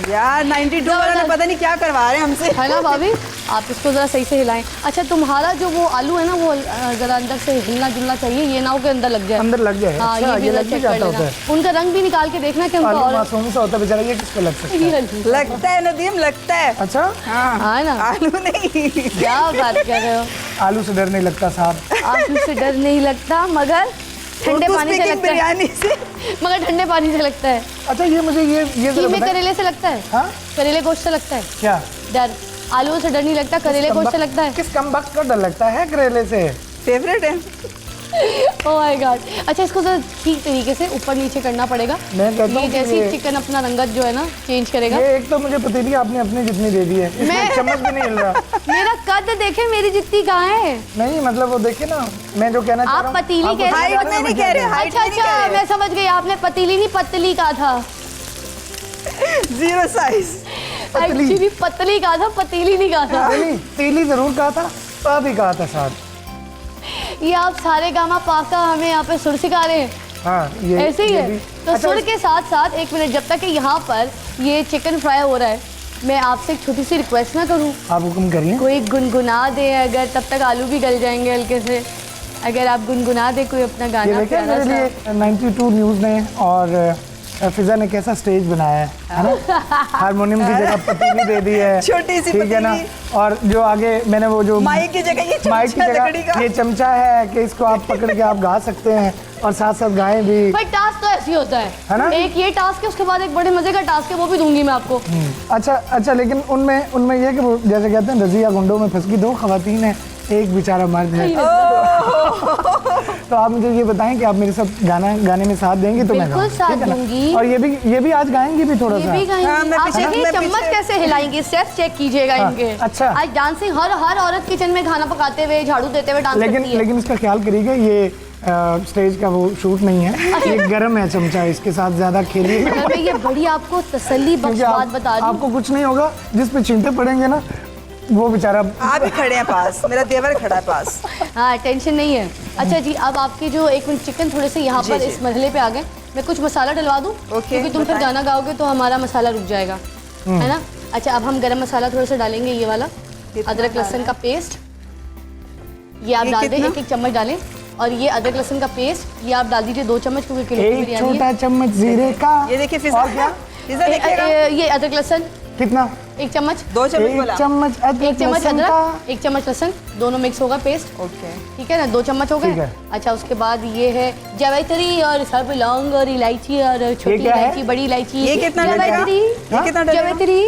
[SPEAKER 2] यार 92 वाले ने पता नहीं क्या करवा रहे हैं हमसे।
[SPEAKER 1] है ना भाभी? आप इसको ज़रा सही से हिलाएं। अच्छा, तुम्हारा जो वो आलू है ना, वो ज़रा अंदर से हिलना जुलना चाहिए, ये ना हो के अंदर लग जाए।
[SPEAKER 3] अंदर लग जाए?
[SPEAKER 1] हाँ,
[SPEAKER 3] अच्छा,
[SPEAKER 1] ये भी
[SPEAKER 3] ये
[SPEAKER 1] ज़रा
[SPEAKER 3] लग भी
[SPEAKER 1] चेक कर
[SPEAKER 3] जाता होता
[SPEAKER 1] लेना।
[SPEAKER 3] है।
[SPEAKER 1] उनका रंग भी निकाल के देखना कि उनका
[SPEAKER 3] आलू
[SPEAKER 1] और
[SPEAKER 3] मासूम सा होता है बेचारा, ये किसको लग सकता है?
[SPEAKER 1] ये
[SPEAKER 2] लगता है नदीम, लगता है।
[SPEAKER 3] अच्छा,
[SPEAKER 2] हाँ
[SPEAKER 1] हाँ ना?
[SPEAKER 2] आलू नहीं।
[SPEAKER 1] क्या बात कर रहे हो?
[SPEAKER 3] आलू से डर नहीं लगता साहब।
[SPEAKER 1] आलू से डर नहीं लगता, मगर ठंडे
[SPEAKER 2] उर्दू
[SPEAKER 1] पानी से
[SPEAKER 2] speaking
[SPEAKER 1] लगता है।
[SPEAKER 2] बिरयानी से।
[SPEAKER 1] मगर ठंडे पानी से लगता है।
[SPEAKER 3] अच्छा, ये मुझे ये जरा
[SPEAKER 1] कीमे
[SPEAKER 3] बताएं।
[SPEAKER 1] करेले से लगता है,
[SPEAKER 3] हाँ?
[SPEAKER 1] करेले गोश्त से लगता है
[SPEAKER 3] क्या?
[SPEAKER 1] डर। आलू से डर नहीं लगता, करेले गोश्त से लगता है।
[SPEAKER 3] किस कमबख्त को डर लगता है करेले से?
[SPEAKER 2] फेवरेट है।
[SPEAKER 1] Oh my God. अच्छा, इसको जरा ठीक तरीके से ऊपर नीचे करना पड़ेगा।
[SPEAKER 3] मैं कहता
[SPEAKER 1] ये
[SPEAKER 3] हूँ कि
[SPEAKER 1] जैसे
[SPEAKER 3] ये-
[SPEAKER 1] चिकन अपना रंगत जो है ना चेंज करेगा।
[SPEAKER 3] ये एक तो मुझे पतीली आपने अपनी जितनी दे दी है, इसमें
[SPEAKER 1] मैं-
[SPEAKER 3] चम्मच भी नहीं हिल रहा।
[SPEAKER 1] मेरा कद देखे, मेरी जितनी कहाँ है?
[SPEAKER 3] नहीं मतलब वो देखे ना, मैं जो कहना चाह रहा
[SPEAKER 1] आप
[SPEAKER 3] हूँ,
[SPEAKER 1] पतीली
[SPEAKER 3] आपको
[SPEAKER 1] कह रहे
[SPEAKER 3] समझ
[SPEAKER 1] हो?
[SPEAKER 2] हाइट में नहीं कह रहे, हाइट
[SPEAKER 1] अच्छा
[SPEAKER 2] में नहीं कह
[SPEAKER 1] अच्छा,
[SPEAKER 2] रहे।
[SPEAKER 1] मैं समझ गई, आपने पतीली नहीं पतली कहा था।
[SPEAKER 2] 0 साइज।
[SPEAKER 3] पतली।
[SPEAKER 1] एक्चुअली पतली कहा था, पतीली नहीं कहा था।
[SPEAKER 3] नहीं, तेली जरूर कहा था, पा भी कहा था साथ।
[SPEAKER 1] ये आप सारे गामा पाका हमें यहाँ पे सुर सिखा रहे हैं।
[SPEAKER 3] हाँ, ये
[SPEAKER 1] ऐसे ही
[SPEAKER 3] ये
[SPEAKER 1] है।
[SPEAKER 3] भी।
[SPEAKER 1] तो
[SPEAKER 3] अच्छा,
[SPEAKER 1] सुर के साथ साथ एक मिनट, जब तक कि यहाँ पर ये चिकन फ्राई हो रहा है, मैं आपसे एक छोटी सी रिक्वेस्ट ना करूँ?
[SPEAKER 3] आप हुक्म करिए।
[SPEAKER 1] कोई गुनगुना दे अगर, तब तक आलू भी गल जाएंगे हल्के से। अगर आप गुनगुना दे कोई अपना
[SPEAKER 3] ये
[SPEAKER 1] गाना
[SPEAKER 3] देखिए
[SPEAKER 1] प्यारा
[SPEAKER 3] मेरे लिए
[SPEAKER 1] सा।
[SPEAKER 3] 92 न्यूज़ ने और फिजा ने कैसा स्टेज बनाया है ना। हारमोनियम की जगह पतीली दे दी है,
[SPEAKER 2] छोटी सी
[SPEAKER 3] ठीक है ना।
[SPEAKER 2] पतीली।
[SPEAKER 3] और जो आगे मैंने वो जो
[SPEAKER 2] माइक की जगह ये
[SPEAKER 3] माइक की
[SPEAKER 2] चमचा लकड़ी का।
[SPEAKER 3] जगह ये चमचा है कि इसको आप पकड़ के आप गा सकते हैं और साथ साथ गाएं भी,
[SPEAKER 1] भाई टास्क तो ऐसे ही होता
[SPEAKER 3] है ना?
[SPEAKER 1] एक ये टास्क है, उसके बाद एक बड़े मजे का टास्क है, वो भी दूंगी मैं आपको।
[SPEAKER 3] अच्छा, लेकिन उनमें ये कि वो जैसे कहते हैं रजिया गुंडों में फंस गई 2 खवातीन है, एक बेचारा मर्द है। तो आप मुझे ये बताएं कि आप मेरे साथ गाने में साथ देंगे तो मैं
[SPEAKER 1] बिल्कुल
[SPEAKER 3] गाऊंगा,
[SPEAKER 1] साथ
[SPEAKER 3] ठीक है ना?
[SPEAKER 1] दूंगी।
[SPEAKER 3] और ये भी आज गाएंगी भी थोड़ा
[SPEAKER 1] ये
[SPEAKER 3] सा।
[SPEAKER 1] भी गाएंगी।
[SPEAKER 2] हाँ, मैं
[SPEAKER 1] आप
[SPEAKER 2] पीछे-
[SPEAKER 1] देखिए
[SPEAKER 2] मैं
[SPEAKER 1] चम्मच
[SPEAKER 2] पीछे-
[SPEAKER 1] कैसे हिलाएंगे, स्टेप्स चेक कीजिएगा
[SPEAKER 3] हाँ,
[SPEAKER 1] इनके।
[SPEAKER 3] अच्छा।
[SPEAKER 1] आज डांसिंग हर औरत किचन में खाना पकाते हुए, झाड़ू देते हुए डांस करती है।
[SPEAKER 3] लेकिन इसका ख्याल करिएगा, ये स्टेज का वो शूट नहीं है, ये गर्म है चमचा, इसके साथ ज्यादा खेलिए
[SPEAKER 1] अगर मैं ये बड़ी आपको तसल्ली बख्श
[SPEAKER 3] क्योंकि
[SPEAKER 1] बात बता रही हूँ।
[SPEAKER 3] आपको कुछ नहीं होगा, जिस पे छींटे पड़ेंगे ना वो बेचारा।
[SPEAKER 2] आप ही खड़े हैं पास, मेरा देवर खड़ा है पास।
[SPEAKER 1] हाँ, टेंशन नहीं है। अच्छा जी, अब आपके जो एक मिनट चिकन थोड़े से यहाँ
[SPEAKER 2] जी,
[SPEAKER 1] पर
[SPEAKER 2] जी।
[SPEAKER 1] इस मरहले पे आ गए, मैं कुछ मसाला डलवा दूँ?
[SPEAKER 2] ओके,
[SPEAKER 1] क्योंकि तुम फिर
[SPEAKER 2] बताएं।
[SPEAKER 1] गाना गाओगे तो हमारा मसाला रुक जाएगा, है ना। अच्छा, अब हम गरम मसाला थोड़ा सा डालेंगे, ये वाला
[SPEAKER 2] कितना
[SPEAKER 1] अदरक लहसुन का पेस्ट, ये आप
[SPEAKER 2] ये
[SPEAKER 1] डाल दें,
[SPEAKER 2] कितना?
[SPEAKER 1] 1-1 चम्मच डालें। और ये अदरक लहसुन का पेस्ट ये आप डाल दीजिए 2 चम्मच, क्योंकि किलो की
[SPEAKER 3] एक
[SPEAKER 1] बिरयानी है।
[SPEAKER 3] छोटा चम्मच जीरे का।
[SPEAKER 2] ये देखिए फिजा,
[SPEAKER 3] और क्या?
[SPEAKER 2] फिजा देखिएगा।
[SPEAKER 1] ये अदरक लहसुन
[SPEAKER 3] कितना?
[SPEAKER 1] 1 चम्मच,
[SPEAKER 2] 2 चम्मच बोला।
[SPEAKER 3] 1 चम्मच
[SPEAKER 1] 1
[SPEAKER 3] अदरक
[SPEAKER 1] चम्मच
[SPEAKER 3] लहसुन का।
[SPEAKER 1] अदरक, 1 चम्मच लहसुन, दोनों मिक्स होगा पेस्ट।
[SPEAKER 2] ओके।
[SPEAKER 1] ठीक है ना, 2 चम्मच हो
[SPEAKER 3] ठीक
[SPEAKER 1] गए।
[SPEAKER 3] है।
[SPEAKER 1] अच्छा, उसके बाद ये है जावित्री और सब लौंग और इलायची और छोटी
[SPEAKER 3] क्या है?
[SPEAKER 1] इलायची, बड़ी इलायची।
[SPEAKER 2] ये कितना डलेगा?
[SPEAKER 1] जावित्री,
[SPEAKER 2] ये कितना डलेगा?
[SPEAKER 1] जावित्री,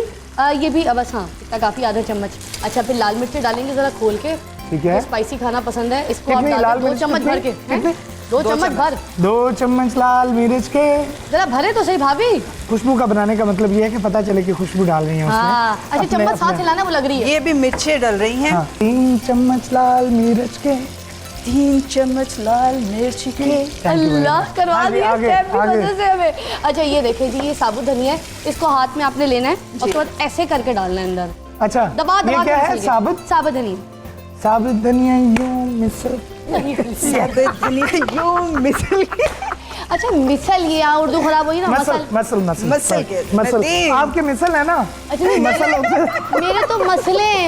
[SPEAKER 1] ये भी बस, हाँ इतना काफी, आधा चम्मच। अच्छा, फिर लाल मिर्च डालेंगे जरा खोल के।
[SPEAKER 3] ठीक है।
[SPEAKER 1] स्पाइसी खाना पसंद है, इसको आप
[SPEAKER 3] कितनी
[SPEAKER 1] डाल
[SPEAKER 3] लाल
[SPEAKER 1] दें 2
[SPEAKER 3] मिर्च
[SPEAKER 1] चम्मच भर के।
[SPEAKER 3] कितनी?
[SPEAKER 1] हैं? 2 चम्मच भर,
[SPEAKER 3] 2 चम्मच लाल मिर्च के।
[SPEAKER 1] जरा भरे तो सही भाभी।
[SPEAKER 3] खुशबू का बनाने का मतलब ये है कि पता चले कि खुशबू डाल रही है उसमें।
[SPEAKER 1] हाँ, अच्छा
[SPEAKER 3] अपने-
[SPEAKER 1] चम्मच साथ
[SPEAKER 3] अपने-
[SPEAKER 1] हिलाना, वो लग रही है।
[SPEAKER 2] ये भी मिर्चें डल रही हैं।
[SPEAKER 3] हाँ, 3 चम्मच लाल मिर्च के।
[SPEAKER 2] 3 चम्मच लाल मिर्च के।
[SPEAKER 3] Thank you very
[SPEAKER 1] Allah
[SPEAKER 3] much।
[SPEAKER 1] करवा
[SPEAKER 3] आगे,
[SPEAKER 1] दिया
[SPEAKER 3] आगे,
[SPEAKER 1] स्टेप की
[SPEAKER 3] आगे।
[SPEAKER 1] वजह से हमें। अच्छा, ये देखिए जी, ये साबुत धनिया है, इसको हाथ में आपने लेना है और उसके बाद ऐसे करके डालना है अंदर,
[SPEAKER 3] अच्छा,
[SPEAKER 1] दबा
[SPEAKER 3] ये
[SPEAKER 1] दबा
[SPEAKER 3] क्या
[SPEAKER 1] के
[SPEAKER 3] है?
[SPEAKER 1] मसल के।
[SPEAKER 3] साबुत
[SPEAKER 1] साबुत धनिया।
[SPEAKER 3] साबुत धनिया यूं मिसल।
[SPEAKER 2] यूं मिसल के।
[SPEAKER 1] अच्छा, मिसल, ये यहाँ उर्दू खराब हुई ना,
[SPEAKER 3] muscle
[SPEAKER 1] muscle.
[SPEAKER 3] Muscle muscle
[SPEAKER 2] muscle के,
[SPEAKER 3] मसल।
[SPEAKER 2] नदीम।
[SPEAKER 3] आपके मिसल है ना?
[SPEAKER 1] अच्छा, नहीं,
[SPEAKER 3] मसल होते हैं।
[SPEAKER 1] मेरे तो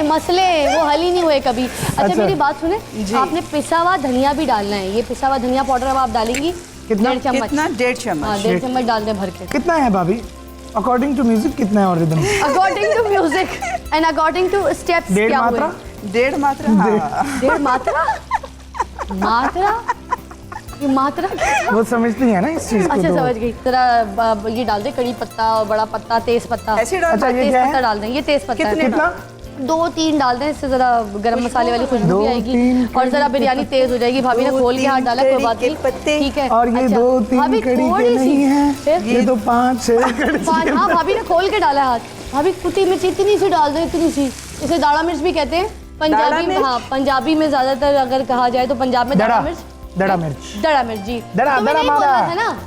[SPEAKER 1] मसले वो हल ही नहीं हुए कभी। अच्छा,
[SPEAKER 3] अच्छा।
[SPEAKER 1] मेरी बात सुने, आपने पिसा हुआ धनिया भी डालना है, ये पिसा हुआ धनिया पाउडर अब आप डालेंगी
[SPEAKER 3] कितना?
[SPEAKER 1] 1.5 चम्मच।
[SPEAKER 2] कितना? 1.5 चम्मच।
[SPEAKER 1] हाँ, 1.5 चम्मच डाल दें भर के।
[SPEAKER 3] कितना है भाभी? अकॉर्डिंग टू म्यूजिक कितना है और rhythm?
[SPEAKER 1] According to music and according to steps
[SPEAKER 3] 1.5
[SPEAKER 1] क्या हुए?
[SPEAKER 3] मात्रा?
[SPEAKER 2] 1.5 मात्रा। हाँ।
[SPEAKER 1] 1.5 मात्रा? मात्रा? ये मात्रा क्या?
[SPEAKER 3] वो समझती है ना इस चीज को।
[SPEAKER 1] अच्छा,
[SPEAKER 3] तो।
[SPEAKER 1] समझ गई। जरा ये डाल दे, कड़ी पत्ता और बड़ा पत्ता, तेज पत्ता।
[SPEAKER 2] ऐसे डाल।
[SPEAKER 3] अच्छा, ये
[SPEAKER 1] तेज
[SPEAKER 3] क्या
[SPEAKER 1] पत्ता
[SPEAKER 3] है?
[SPEAKER 1] डाल दें, ये तेज पत्ता है।
[SPEAKER 3] कितना?
[SPEAKER 1] 2-3 डाल दें, इससे जरा गरम मसाले वाली खुशबू भी
[SPEAKER 3] 2-3
[SPEAKER 1] आएगी और जरा बिरयानी तेज हो जाएगी। भाभी ने खोल के हाथ डाला, कोई बात
[SPEAKER 2] कड़ी
[SPEAKER 1] नहीं,
[SPEAKER 2] के पत्ते।
[SPEAKER 1] ठीक है।
[SPEAKER 3] और ये
[SPEAKER 1] अच्छा,
[SPEAKER 3] 2-3
[SPEAKER 1] भाभी
[SPEAKER 3] कड़ी के
[SPEAKER 1] थोड़ी सी,
[SPEAKER 3] नहीं है,
[SPEAKER 1] फिर?
[SPEAKER 3] ये तो 5-6 कड़ी।
[SPEAKER 1] हाँ, भाभी ने खोल के डाला हाथ। भाभी कुटी मिर्च इतनी सी डाल दो, इतनी सी। इसे दाड़ा मिर्च भी कहते हैं
[SPEAKER 2] दाड़ा
[SPEAKER 1] पंजाबी में।
[SPEAKER 2] मिर्च?
[SPEAKER 1] हाँ, पंजाबी में ज्यादातर अगर कहा जाए तो पंजाब में दाड़ा मिर्च।
[SPEAKER 3] दड़ा मिर्च।
[SPEAKER 1] दड़ा मिर्च जी।
[SPEAKER 3] दड़ा-
[SPEAKER 1] तुम्हें
[SPEAKER 3] दड़ा
[SPEAKER 1] नहीं
[SPEAKER 3] मारा।
[SPEAKER 1] बोलना है ना,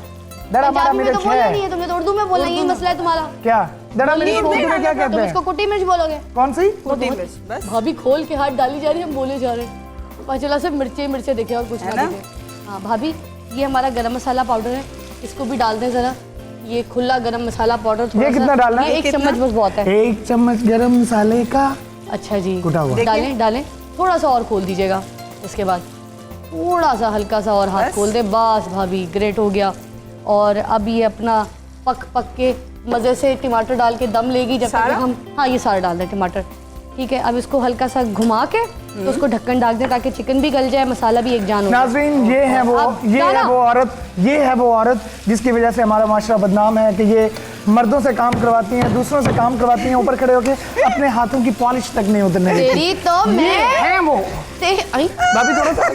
[SPEAKER 3] दड़ा मारा
[SPEAKER 1] पंजाबी में तो
[SPEAKER 3] मिर्च
[SPEAKER 1] बोलना
[SPEAKER 3] है।
[SPEAKER 1] नहीं है, तुमने तो उर्दू में बोलना है, ये मसला है तुम्हारा।
[SPEAKER 3] क्या? दड़ा मिर्च को
[SPEAKER 1] बोलिए,
[SPEAKER 3] उर्दू में क्या
[SPEAKER 1] तुम
[SPEAKER 3] कहते
[SPEAKER 1] इसको
[SPEAKER 3] हैं?
[SPEAKER 1] कुटी मिर्च बोलोगे।
[SPEAKER 3] कौन सी?
[SPEAKER 2] कुटी मिर्च, बस।
[SPEAKER 1] भाभी खोल के हाथ डाली जा रही है, हम बोले जा रहे हैं। पता चला सिर्फ मिर्चे देखे और कुछ
[SPEAKER 2] है
[SPEAKER 1] ना
[SPEAKER 2] ना?
[SPEAKER 1] देखे। हाँ भाभी, ये हमारा गरम मसाला पाउडर है, इसको भी डाल दें जरा। ये खुला गरम मसाला पाउडर थोड़ा
[SPEAKER 3] ये
[SPEAKER 1] सा-
[SPEAKER 3] कितना डालना है?
[SPEAKER 1] ये 1 चम्मच बस बहुत है।
[SPEAKER 3] 1 चम्मच गरम मसाले का
[SPEAKER 1] अच्छा जी,
[SPEAKER 3] कुटा हुआ।
[SPEAKER 1] डालें डालें, थोड़ा सा और खोल दीजिएगा। इसके बाद थोड़ा सा हल्का सा और हाथ
[SPEAKER 2] बस?
[SPEAKER 1] खोल दे, बस भाभी ग्रेट हो गया। और अब ये अपना पक के मज़े से टमाटर डाल के दम लेगी जब तक
[SPEAKER 2] सारा?
[SPEAKER 1] हम। हाँ, ये सारा डाल दें टमाटर। ठीक है, अब इसको हल्का सा घुमा के तो उसको ढक्कन ढक दें ताकि चिकन भी गल जाए, मसाला भी एक जान हो जाए।
[SPEAKER 3] नाज़रीन, ये है
[SPEAKER 1] अब गाना।
[SPEAKER 3] वो औरत जिसकी वजह से हमारा माशरा बदनाम है कि ये मर्दों से काम करवाती हैं, दूसरों से काम करवाती हैं, ऊपर खड़े होके अपने हाथों की पॉलिश तक नहीं उतरने देती।
[SPEAKER 1] तेरी तो
[SPEAKER 3] ये
[SPEAKER 1] मैं
[SPEAKER 3] है वो।
[SPEAKER 1] आई।
[SPEAKER 3] भाभी थोड़ा सा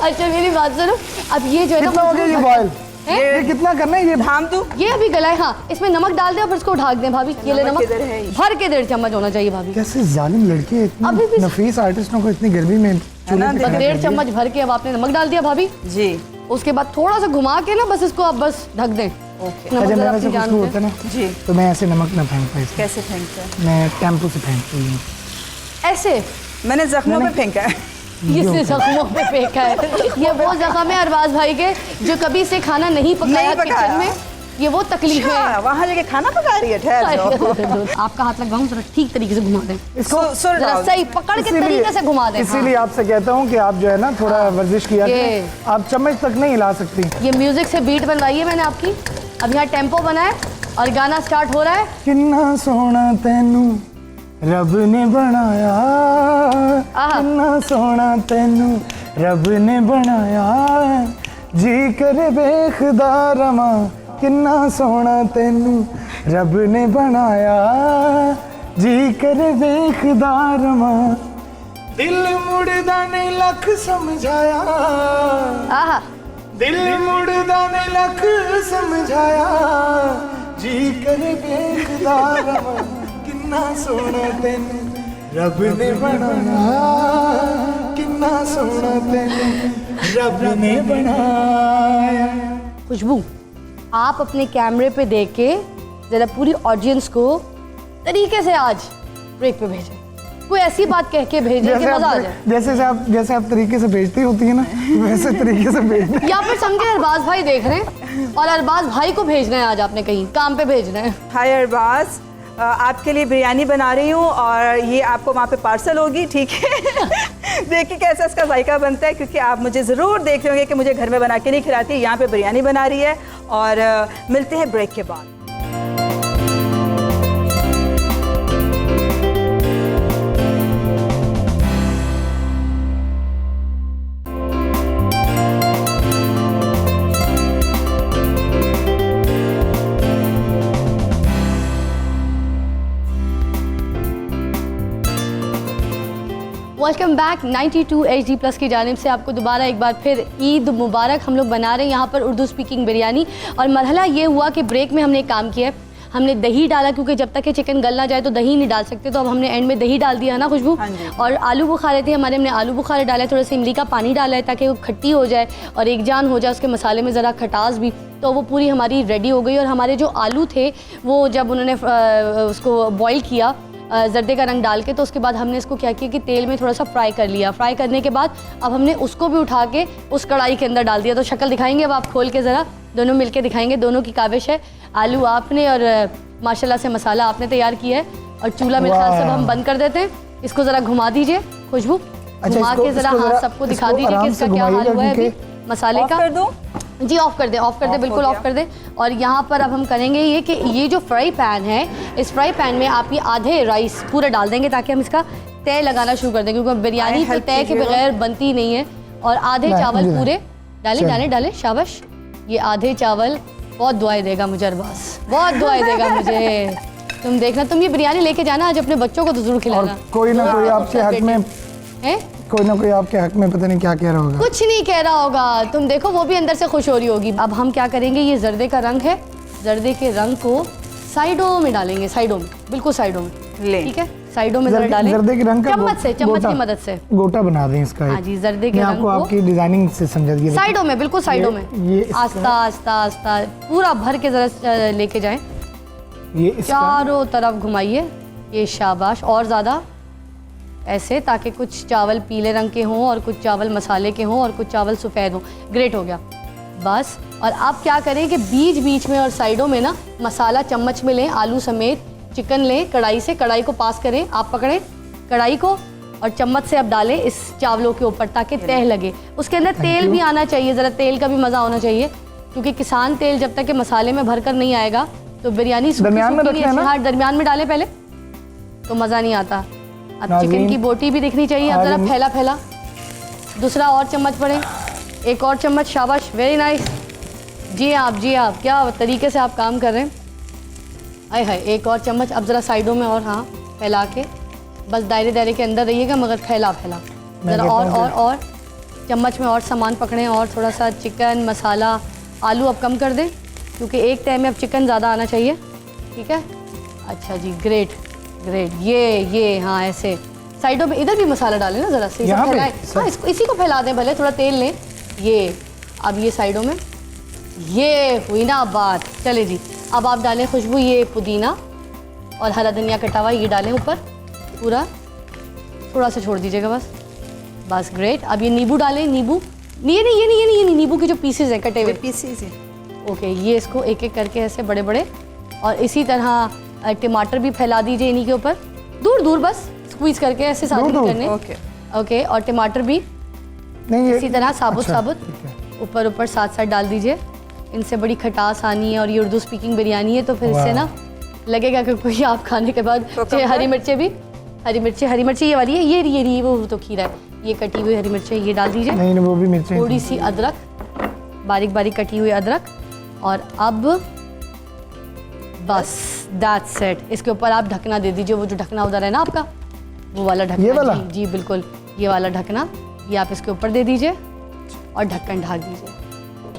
[SPEAKER 1] अच्छा, मेरी बात सुनो, अब ये जो है ना
[SPEAKER 3] कितना हो गया ये बॉयल? ये कितना करना है ये?
[SPEAKER 2] धाम दूं?
[SPEAKER 1] ये अभी गला है। हाँ, इसमें नमक डाल दें और फिर इसको ढक दें भाभी। ये ले
[SPEAKER 2] नमक
[SPEAKER 1] नमक
[SPEAKER 2] किधर है?
[SPEAKER 1] भर के 1.5 चम्मच होना चाहिए भाभी।
[SPEAKER 3] कैसे जालिम लड़के इतने
[SPEAKER 1] अभी भी-
[SPEAKER 3] नफीस आर्टिस्टों को इतनी गर्मी में चूल्हे
[SPEAKER 2] ना,
[SPEAKER 3] पे
[SPEAKER 1] बस
[SPEAKER 3] खड़ा
[SPEAKER 1] 1.5
[SPEAKER 3] कर दिया।
[SPEAKER 1] चम्मच भर के अब आपने नमक डाल दिया भाभी।
[SPEAKER 2] जी।
[SPEAKER 1] उसके बाद थोड़ा सा घुमा के ना बस इसको अब बस ढक दें।
[SPEAKER 2] ओके।
[SPEAKER 1] नमक
[SPEAKER 3] अच्छा
[SPEAKER 1] ज़रा
[SPEAKER 3] नमक से
[SPEAKER 1] अपनी जान
[SPEAKER 3] खुशबू
[SPEAKER 1] में।
[SPEAKER 3] होता है ना,
[SPEAKER 2] जी।
[SPEAKER 3] तो मैं ऐसे नमक ना फेंकता इसमें,
[SPEAKER 2] कैसे फेंकते हैं?
[SPEAKER 3] मैं टेम्पो से फेंकती हूँ।
[SPEAKER 1] ऐसे
[SPEAKER 2] मैंने जख्मों पे फेंका है।
[SPEAKER 1] इसने जख्मों पे फेंका है। ये वो जख्म है अरबाज भाई के जो कभी से खाना नहीं पकाया
[SPEAKER 2] नहीं पकाया।
[SPEAKER 1] किचन में, ये वो तकलीफ है।
[SPEAKER 2] अच्छा, वहाँ जाके खाना पका रही है, ठहर जाओ।
[SPEAKER 1] आपका हाथ लगाऊं जरा ठीक तरीके से घुमा दें,
[SPEAKER 2] इसको सुर
[SPEAKER 1] जरा
[SPEAKER 2] डाल।
[SPEAKER 1] सही पकड़ के
[SPEAKER 3] इसीलिए-
[SPEAKER 1] तरीके से घुमा दें।
[SPEAKER 3] इसीलिए आपसे कहता हूँ कि आप जो है ना थोड़ा वर्जिश किया
[SPEAKER 1] ये।
[SPEAKER 3] करें। आप चम्मच तक नहीं हिला सकती।
[SPEAKER 1] ये म्यूजिक से बीट बनवाई है मैंने आपकी। अब यहाँ टेम्पो बना है और गाना स्टार्ट हो रहा है।
[SPEAKER 3] किन्ना सोना तेनू रब ने बनाया,
[SPEAKER 1] आहा।
[SPEAKER 3] किन्ना सोना तेनू रब ने बनाया, जी करे बेखुदा रवा, किन्ना सोना तेनू रब ने बनाया, जी करे बेखुदा रवा, दिल मुड़दा ने लख समझाया,
[SPEAKER 1] आहा,
[SPEAKER 3] दिल मुड़दा ने लख समझाया, जी करे बेखुदा रवा, किन्ना सोना तेनू रब ने बनाया, किन्ना सोना तेनू रब ने बनाया।
[SPEAKER 1] खुशबू आप अपने कैमरे पे देख के जरा पूरी ऑडियंस को तरीके से आज ब्रेक पे भेजें। कोई ऐसी बात कह के भेजें कि मजा आ जाए।
[SPEAKER 3] जैसे आप तरीके से भेजती होती है ना, वैसे तरीके से भेज।
[SPEAKER 1] या फिर समझे अरबाज भाई देख रहे हैं और अरबाज भाई को भेजना है आज आपने कहीं काम पे भेजना है।
[SPEAKER 2] हाय अरबाज, आपके लिए बिरयानी बना रही हूँ और ये आपको वहाँ पे पार्सल होगी, ठीक है? देखिए कैसा इसका जायका बनता है, क्योंकि आप मुझे ज़रूर देख रहे होंगे कि मुझे घर में बना के नहीं खिलाती, यहाँ पे बिरयानी बना रही है। और मिलते हैं ब्रेक के बाद।
[SPEAKER 1] वेलकम बैक 92 HD प्लस की जानिब से आपको दोबारा एक बार फिर ईद मुबारक। हम लोग बना रहे हैं यहाँ पर उर्दू स्पीकिंग बिरयानी और मरहला ये हुआ कि ब्रेक में हमने एक काम किया है, हमने दही डाला क्योंकि जब तक ये चिकन गल ना जाए तो दही नहीं डाल सकते, तो अब हमने एंड में दही डाल दिया है ना खुशबू।
[SPEAKER 2] हाँ जी।
[SPEAKER 1] और आलू बुखारे थे हमारे, हमने आलू बुखारे डाला है, थोड़ा सा इमली का पानी डाला है ताकि वो खट्टी हो जाए और एक जान हो जाए उसके मसाले में ज़रा खटास भी, तो वो पूरी हमारी रेडी हो गई। और हमारे जो आलू थे वो जब उन्होंने उसको बॉयल किया जर्दे का रंग डाल के, तो उसके बाद हमने इसको क्या किया कि तेल में थोड़ा सा फ्राई कर लिया। फ्राई करने के बाद अब हमने उसको भी उठा के उस कढ़ाई के अंदर डाल दिया। तो शक्ल दिखाएंगे अब आप खोल के ज़रा, दोनों मिलके दिखाएंगे, दोनों की काविश है। आलू आपने और माशाल्लाह से मसाला आपने तैयार किया है और चूल्हा मेरे ख्याल से अब हम बंद कर देते हैं। इसको ज़रा घुमा दीजिए खुशबू, घुमा के ज़रा हाँ सबको दिखा दीजिए कि इसका क्या हाल हुआ है अभी मसाले
[SPEAKER 2] ऑफ
[SPEAKER 1] का।
[SPEAKER 2] कर दूं?
[SPEAKER 1] जी ऑफ कर दें, ऑफ कर दें, बिल्कुल ऑफ कर दें। और यहाँ पर अब हम करेंगे ये कि ये जो फ्राई पैन है, इस फ्राई पैन में आप ये आधे राइस पूरा डाल देंगे ताकि हम इसका तय लगाना शुरू कर दें, क्योंकि बिरयानी तो तय के बगैर बनती नहीं है। और आधे चावल पूरे डालें डालें डालें, शाबाश। ये आधे चावल बहुत दुआएं देगा मुझे अरबाज, बहुत दुआएं देगा मुझे। तुम देखना, तुम ये बिरयानी लेके जाना आज अपने बच्चों को तो जरूर खिलाना।
[SPEAKER 3] कोई ना कोई आपके हक में,
[SPEAKER 1] हैं?
[SPEAKER 3] कोई ना कोई आपके हक में पता नहीं क्या कह रहा होगा।
[SPEAKER 1] कुछ नहीं कह रहा होगा, तुम देखो वो भी अंदर से खुश हो रही होगी। अब हम क्या करेंगे, ये जर्दे का रंग है, जर्दे के रंग को साइडों में डालेंगे, साइडों में, बिल्कुल साइडों में,
[SPEAKER 2] ले।
[SPEAKER 1] ठीक है? साइडों में जरा डालें,
[SPEAKER 3] जर्दे के रंग का
[SPEAKER 1] चम्मच से, चम्मच
[SPEAKER 3] गोटा-
[SPEAKER 1] की मदद से।
[SPEAKER 3] गोटा बना दें इसका।
[SPEAKER 1] हाँ जी, जर्दे के
[SPEAKER 3] मैं
[SPEAKER 1] रंग
[SPEAKER 3] आपको
[SPEAKER 1] को
[SPEAKER 3] आपकी डिजाइनिंग से समझा दिया।
[SPEAKER 1] साइडों में, बिल्कुल साइडों में,
[SPEAKER 3] ये इसका-
[SPEAKER 1] आस्ता आस्ता आस्ता पूरा भर के जरा लेके जाएं,
[SPEAKER 3] ये इसका
[SPEAKER 1] चारों तरफ घुमाइए, ये शाबाश। और ज़्यादा ऐसे, ताकि कुछ चावल पीले रंग के हों और कुछ चावल मसाले के हों और कुछ चावल सफ़ेद हों। ग्रेट हो गया बस। और अब क्या करें कि बीच बीच में और साइडों में ना मसाला चम्मच में लें, आलू समेत चिकन लें कढ़ाई से, कढ़ाई को पास करें, आप पकड़ें कढ़ाई को और चम्मच से अब डालें इस चावलों के ऊपर ताकि तह लगे। उसके अंदर तेल भी आना चाहिए, ज़रा तेल का भी मज़ा होना चाहिए, क्योंकि किसान तेल जब तक के मसाले में भर कर नहीं आएगा तो बिरयानी
[SPEAKER 3] दरमियान में रखना है ना?
[SPEAKER 1] हाँ, दरमियान में डालें पहले तो मज़ा नहीं आता। अब
[SPEAKER 3] नाज़रीन,
[SPEAKER 1] चिकन की बोटी भी दिखनी चाहिए। अब ज़रा फैला फैला, दूसरा और चम्मच पड़े, एक और चम्मच, शाबाश, वेरी नाइस। जी आप, जी आप, क्या तरीके से आप काम कर रहे हैं। आए हाय, एक और चम्मच। अब ज़रा साइडों में और हाँ फैला के, बस दायरे दायरे के अंदर रहिएगा मगर फैला फैला ज़रा। और चम्मच में और सामान पकड़ें, और थोड़ा सा चिकन मसाला, आलू अब कम कर दें क्योंकि एक तय में अब चिकन ज़्यादा आना चाहिए, ठीक है? अच्छा जी, ग्रेट ग्रेट। ये हाँ ऐसे साइडों में, इधर भी मसाला डालें ना ज़रा से,
[SPEAKER 3] यहाँ पे?
[SPEAKER 1] फैलाएं। हाँ, इसको इसी को फैला दें, भले थोड़ा तेल लें। ये अब ये साइडों में ये हुई ना बात। चले जी, अब आप डालें खुशबू ये पुदीना और हरा धनिया कटा हुआ ये डालें ऊपर पूरा, थोड़ा सा छोड़ दीजिएगा बस, बस ग्रेट। अब ये नींबू डालें, नींबू ये नहीं नींबू के जो पीसेज हैं कटे हुए
[SPEAKER 2] पीसीज ही।
[SPEAKER 1] ओके, ये इसको एक एक करके ऐसे बड़े बड़े, और इसी तरह टमाटर भी फैला दीजिए इन्हीं के ऊपर, दूर दूर बस स्क्वीज करके ऐसे साथ
[SPEAKER 3] दूर-दूर?
[SPEAKER 1] करने।
[SPEAKER 2] ओके
[SPEAKER 1] ओके, और टमाटर भी
[SPEAKER 3] नहीं ये
[SPEAKER 1] इसी तरह साबुत
[SPEAKER 3] अच्छा,
[SPEAKER 1] साबुत
[SPEAKER 3] ठीक है।
[SPEAKER 1] ऊपर ऊपर साथ साथ डाल दीजिए। इनसे बड़ी खटास आनी है और ये उर्दू स्पीकिंग बिरयानी है, तो फिर इससे ना लगेगा कि कोई आप खाने के बाद हरी मिर्चें भी, हरी मिर्ची ये वाली है, ये वो तो खीरा है, ये कटी हुई हरी मिर्चें ये डाल दीजिए,
[SPEAKER 3] नहीं वो भी मिर्चें
[SPEAKER 1] थोड़ी सी अदरक, बारीक बारीक कटी हुई अदरक, और अब बस दैट्स इट। इसके ऊपर आप ढकना दे दीजिए, वो जो ढकना उधर है ना आपका, वो वाला ढकना।
[SPEAKER 3] ये वाला?
[SPEAKER 1] जी जी बिल्कुल, ये वाला ढकना ये आप इसके ऊपर दे दीजिए और ढक्कन ढक दीजिए।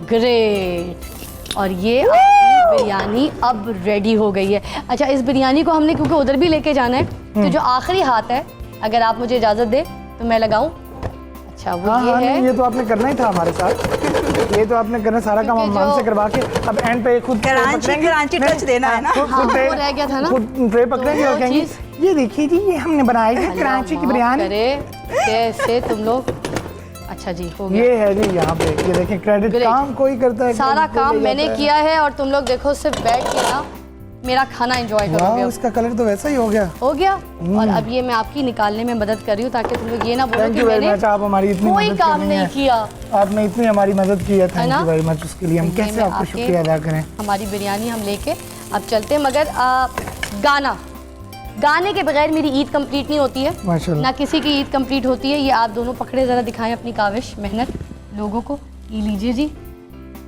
[SPEAKER 1] ग्रेट, और ये आपकी बिरयानी अब रेडी हो गई है। अच्छा, इस बिरयानी को हमने क्योंकि उधर भी लेके जाना है, तो जो आखिरी हाथ है, अगर आप मुझे इजाज़त दे तो मैं लगाऊं। अच्छा, वो
[SPEAKER 3] हाँ
[SPEAKER 1] ये
[SPEAKER 3] हाँ,
[SPEAKER 1] है।
[SPEAKER 3] नहीं, ये तो आपने करना ही था हमारे साथ, ये तो आपने करना सारा काम
[SPEAKER 1] क्योंकि
[SPEAKER 3] अम्मान से
[SPEAKER 1] जो-
[SPEAKER 3] करवा के अब एंड पे खुद ट्रे पकड़ेंगे।
[SPEAKER 2] कराची टच देना है ना।
[SPEAKER 3] खुद
[SPEAKER 1] हाँ,
[SPEAKER 3] ट्रे-
[SPEAKER 1] वो रह गया था ना।
[SPEAKER 3] खुद ट्रे पकड़ेंगे
[SPEAKER 1] तो
[SPEAKER 3] और
[SPEAKER 1] वो
[SPEAKER 3] कहेंगे
[SPEAKER 1] चीज़-
[SPEAKER 3] ये देखिए जी, ये हमने बनाई है कराची की
[SPEAKER 1] माफ़
[SPEAKER 3] बिरयानी।
[SPEAKER 1] करे, कैसे तुम लोग। अच्छा जी, हो गया।
[SPEAKER 3] ये है जी यहाँ पे, ये देखें क्रेडिट
[SPEAKER 1] Great.
[SPEAKER 3] काम कोई करता है,
[SPEAKER 1] सारा
[SPEAKER 3] credit कोई
[SPEAKER 1] काम
[SPEAKER 3] ले
[SPEAKER 1] मैंने
[SPEAKER 3] जाता है।
[SPEAKER 1] किया है और तुम लोग देखो सिर्फ बैठ के ना मेरा खाना एंजॉय करोगे।
[SPEAKER 3] वाह,
[SPEAKER 1] अब।
[SPEAKER 3] इसका कलर तो वैसा ही हो गया।
[SPEAKER 1] हो गया, और अब ये मैं आपकी निकालने में मदद कर रही हूँ ताकि तुम लोग ये ना बोलो
[SPEAKER 3] थैंक
[SPEAKER 1] कि
[SPEAKER 3] यू वेरी
[SPEAKER 1] मैंने
[SPEAKER 3] मच, आप हमारी इतनी
[SPEAKER 1] कोई
[SPEAKER 3] मदद
[SPEAKER 1] काम
[SPEAKER 3] कर रही
[SPEAKER 1] नहीं
[SPEAKER 3] हैं।
[SPEAKER 1] किया।
[SPEAKER 3] आपने इतनी हमारी मदद की है, थैंक
[SPEAKER 1] ना?
[SPEAKER 3] यू वेरी मच, उसके लिए हम
[SPEAKER 1] ये
[SPEAKER 3] कैसे
[SPEAKER 1] मैं
[SPEAKER 3] आपको
[SPEAKER 1] आके-
[SPEAKER 3] शुक्रिया अदा करें।
[SPEAKER 1] हमारी बिरयानी हम लेके अब चलते हैं, मगर गाने के बगैर मेरी ईद कंप्लीट नहीं होती है,
[SPEAKER 3] माशाल्लाह।
[SPEAKER 1] ना किसी की ईद कंप्लीट होती है। ये आप दोनों पकड़े, ज़रा दिखाएं अपनी काविश मेहनत लोगों को। ये लीजिए जी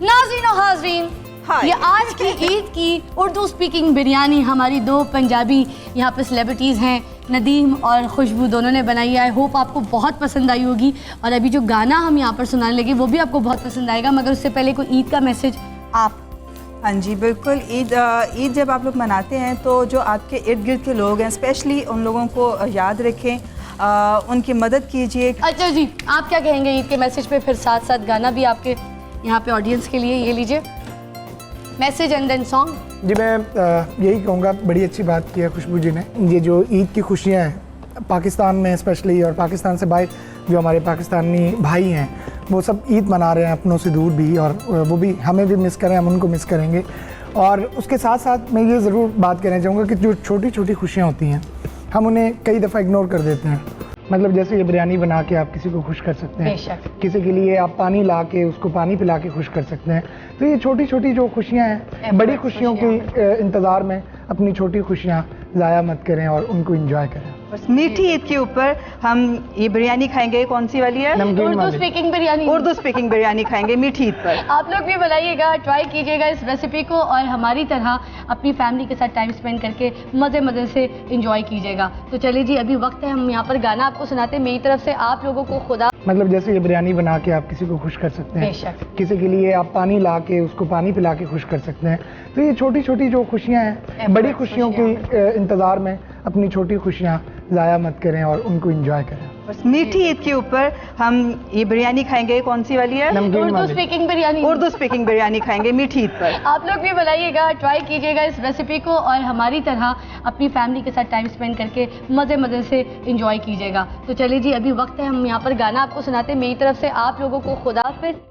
[SPEAKER 1] नाज़रीन और हाज़रीन,
[SPEAKER 2] हाय।
[SPEAKER 1] ये आज की ईद की उर्दू स्पीकिंग बिरयानी हमारी दो पंजाबी यहाँ पे सेलिब्रिटीज़ हैं, नदीम और खुशबू, दोनों ने बनाई है। आई होप आपको बहुत पसंद आई होगी, और अभी जो गाना हम यहाँ पर सुनाने लगे वो भी आपको बहुत पसंद आएगा। मगर उससे पहले कोई ईद का मैसेज आप।
[SPEAKER 2] हाँ जी बिल्कुल। ईद जब आप लोग मनाते हैं तो जो आपके इर्द गिर्द के लोग हैं, स्पेशली उन लोगों को याद रखें, उनकी मदद कीजिए।
[SPEAKER 1] अच्छा जी, आप क्या कहेंगे ईद के मैसेज पे, फिर साथ साथ गाना भी आपके यहाँ पे ऑडियंस के लिए। ये लीजिए मैसेज एंड देन सॉन्ग।
[SPEAKER 3] जी मैं यही कहूँगा, बड़ी अच्छी बात की है खुशबू जी ने। ये जो ईद की खुशियाँ हैं पाकिस्तान में स्पेशली, और पाकिस्तान से बाहर जो हमारे पाकिस्तानी भाई हैं वो सब ईद मना रहे हैं अपनों से दूर भी, और वो भी हमें भी मिस करें, हम उनको मिस करेंगे। और उसके साथ साथ मैं ये ज़रूर बात कहना चाहूँगा कि जो छोटी छोटी खुशियाँ होती हैं हम उन्हें कई दफ़ा इग्नोर कर देते हैं। मतलब जैसे ये बिरयानी बना के आप किसी को खुश कर सकते हैं,
[SPEAKER 1] बेशक।
[SPEAKER 3] किसी के लिए आप पानी ला के उसको पानी पिला के खुश कर सकते हैं। तो ये छोटी छोटी जो खुशियाँ हैं, बड़ी खुशियों के इंतज़ार में अपनी छोटी खुशियाँ ज़ाया मत करें और उनको एंजॉय करें।
[SPEAKER 2] बस मीठी ईद के ऊपर हम ये बिरयानी खाएंगे, कौन सी वाली है?
[SPEAKER 3] नमकीन
[SPEAKER 1] उर्दू
[SPEAKER 3] वाली।
[SPEAKER 1] स्पीकिंग बिरयानी।
[SPEAKER 2] उर्दू स्पीकिंग बिरयानी खाएंगे मीठी ईद पर।
[SPEAKER 1] आप लोग भी बनाइएगा, ट्राई कीजिएगा इस रेसिपी को, और हमारी तरह अपनी फैमिली के साथ टाइम स्पेंड करके मज़े मज़े से इंजॉय कीजिएगा। तो चलिए जी, अभी वक्त है हम यहाँ पर गाना आपको सुनाते हैं। मेरी तरफ से आप लोगों को खुदा।
[SPEAKER 3] मतलब जैसे ये बिरयानी बना के आप किसी को खुश कर सकते हैं,
[SPEAKER 1] बेशक।
[SPEAKER 3] किसी के लिए आप पानी ला के उसको पानी पिला के खुश कर सकते हैं। तो ये छोटी छोटी जो खुशियाँ हैं, बड़ी खुशियों के इंतज़ार में अपनी छोटी खुशियाँ ज़ाया मत करें और उनको एंजॉय करें।
[SPEAKER 2] बस मीठी ईद के ऊपर हम ये बिरयानी खाएंगे, कौन सी वाली है?
[SPEAKER 3] नमकीन
[SPEAKER 1] उर्दू
[SPEAKER 3] वाली।
[SPEAKER 1] स्पीकिंग बिरयानी।
[SPEAKER 2] उर्दू स्पीकिंग बिरयानी खाएंगे मीठी ईद पर।
[SPEAKER 1] आप लोग भी बनाइएगा, ट्राई कीजिएगा इस रेसिपी को, और हमारी तरह अपनी फैमिली के साथ टाइम स्पेंड करके मज़े मज़े से इंजॉय कीजिएगा। तो चलिए जी, अभी वक्त है हम यहाँ पर गाना आपको सुनाते हैं। मेरी तरफ से आप लोगों को खुदा हाफिज़।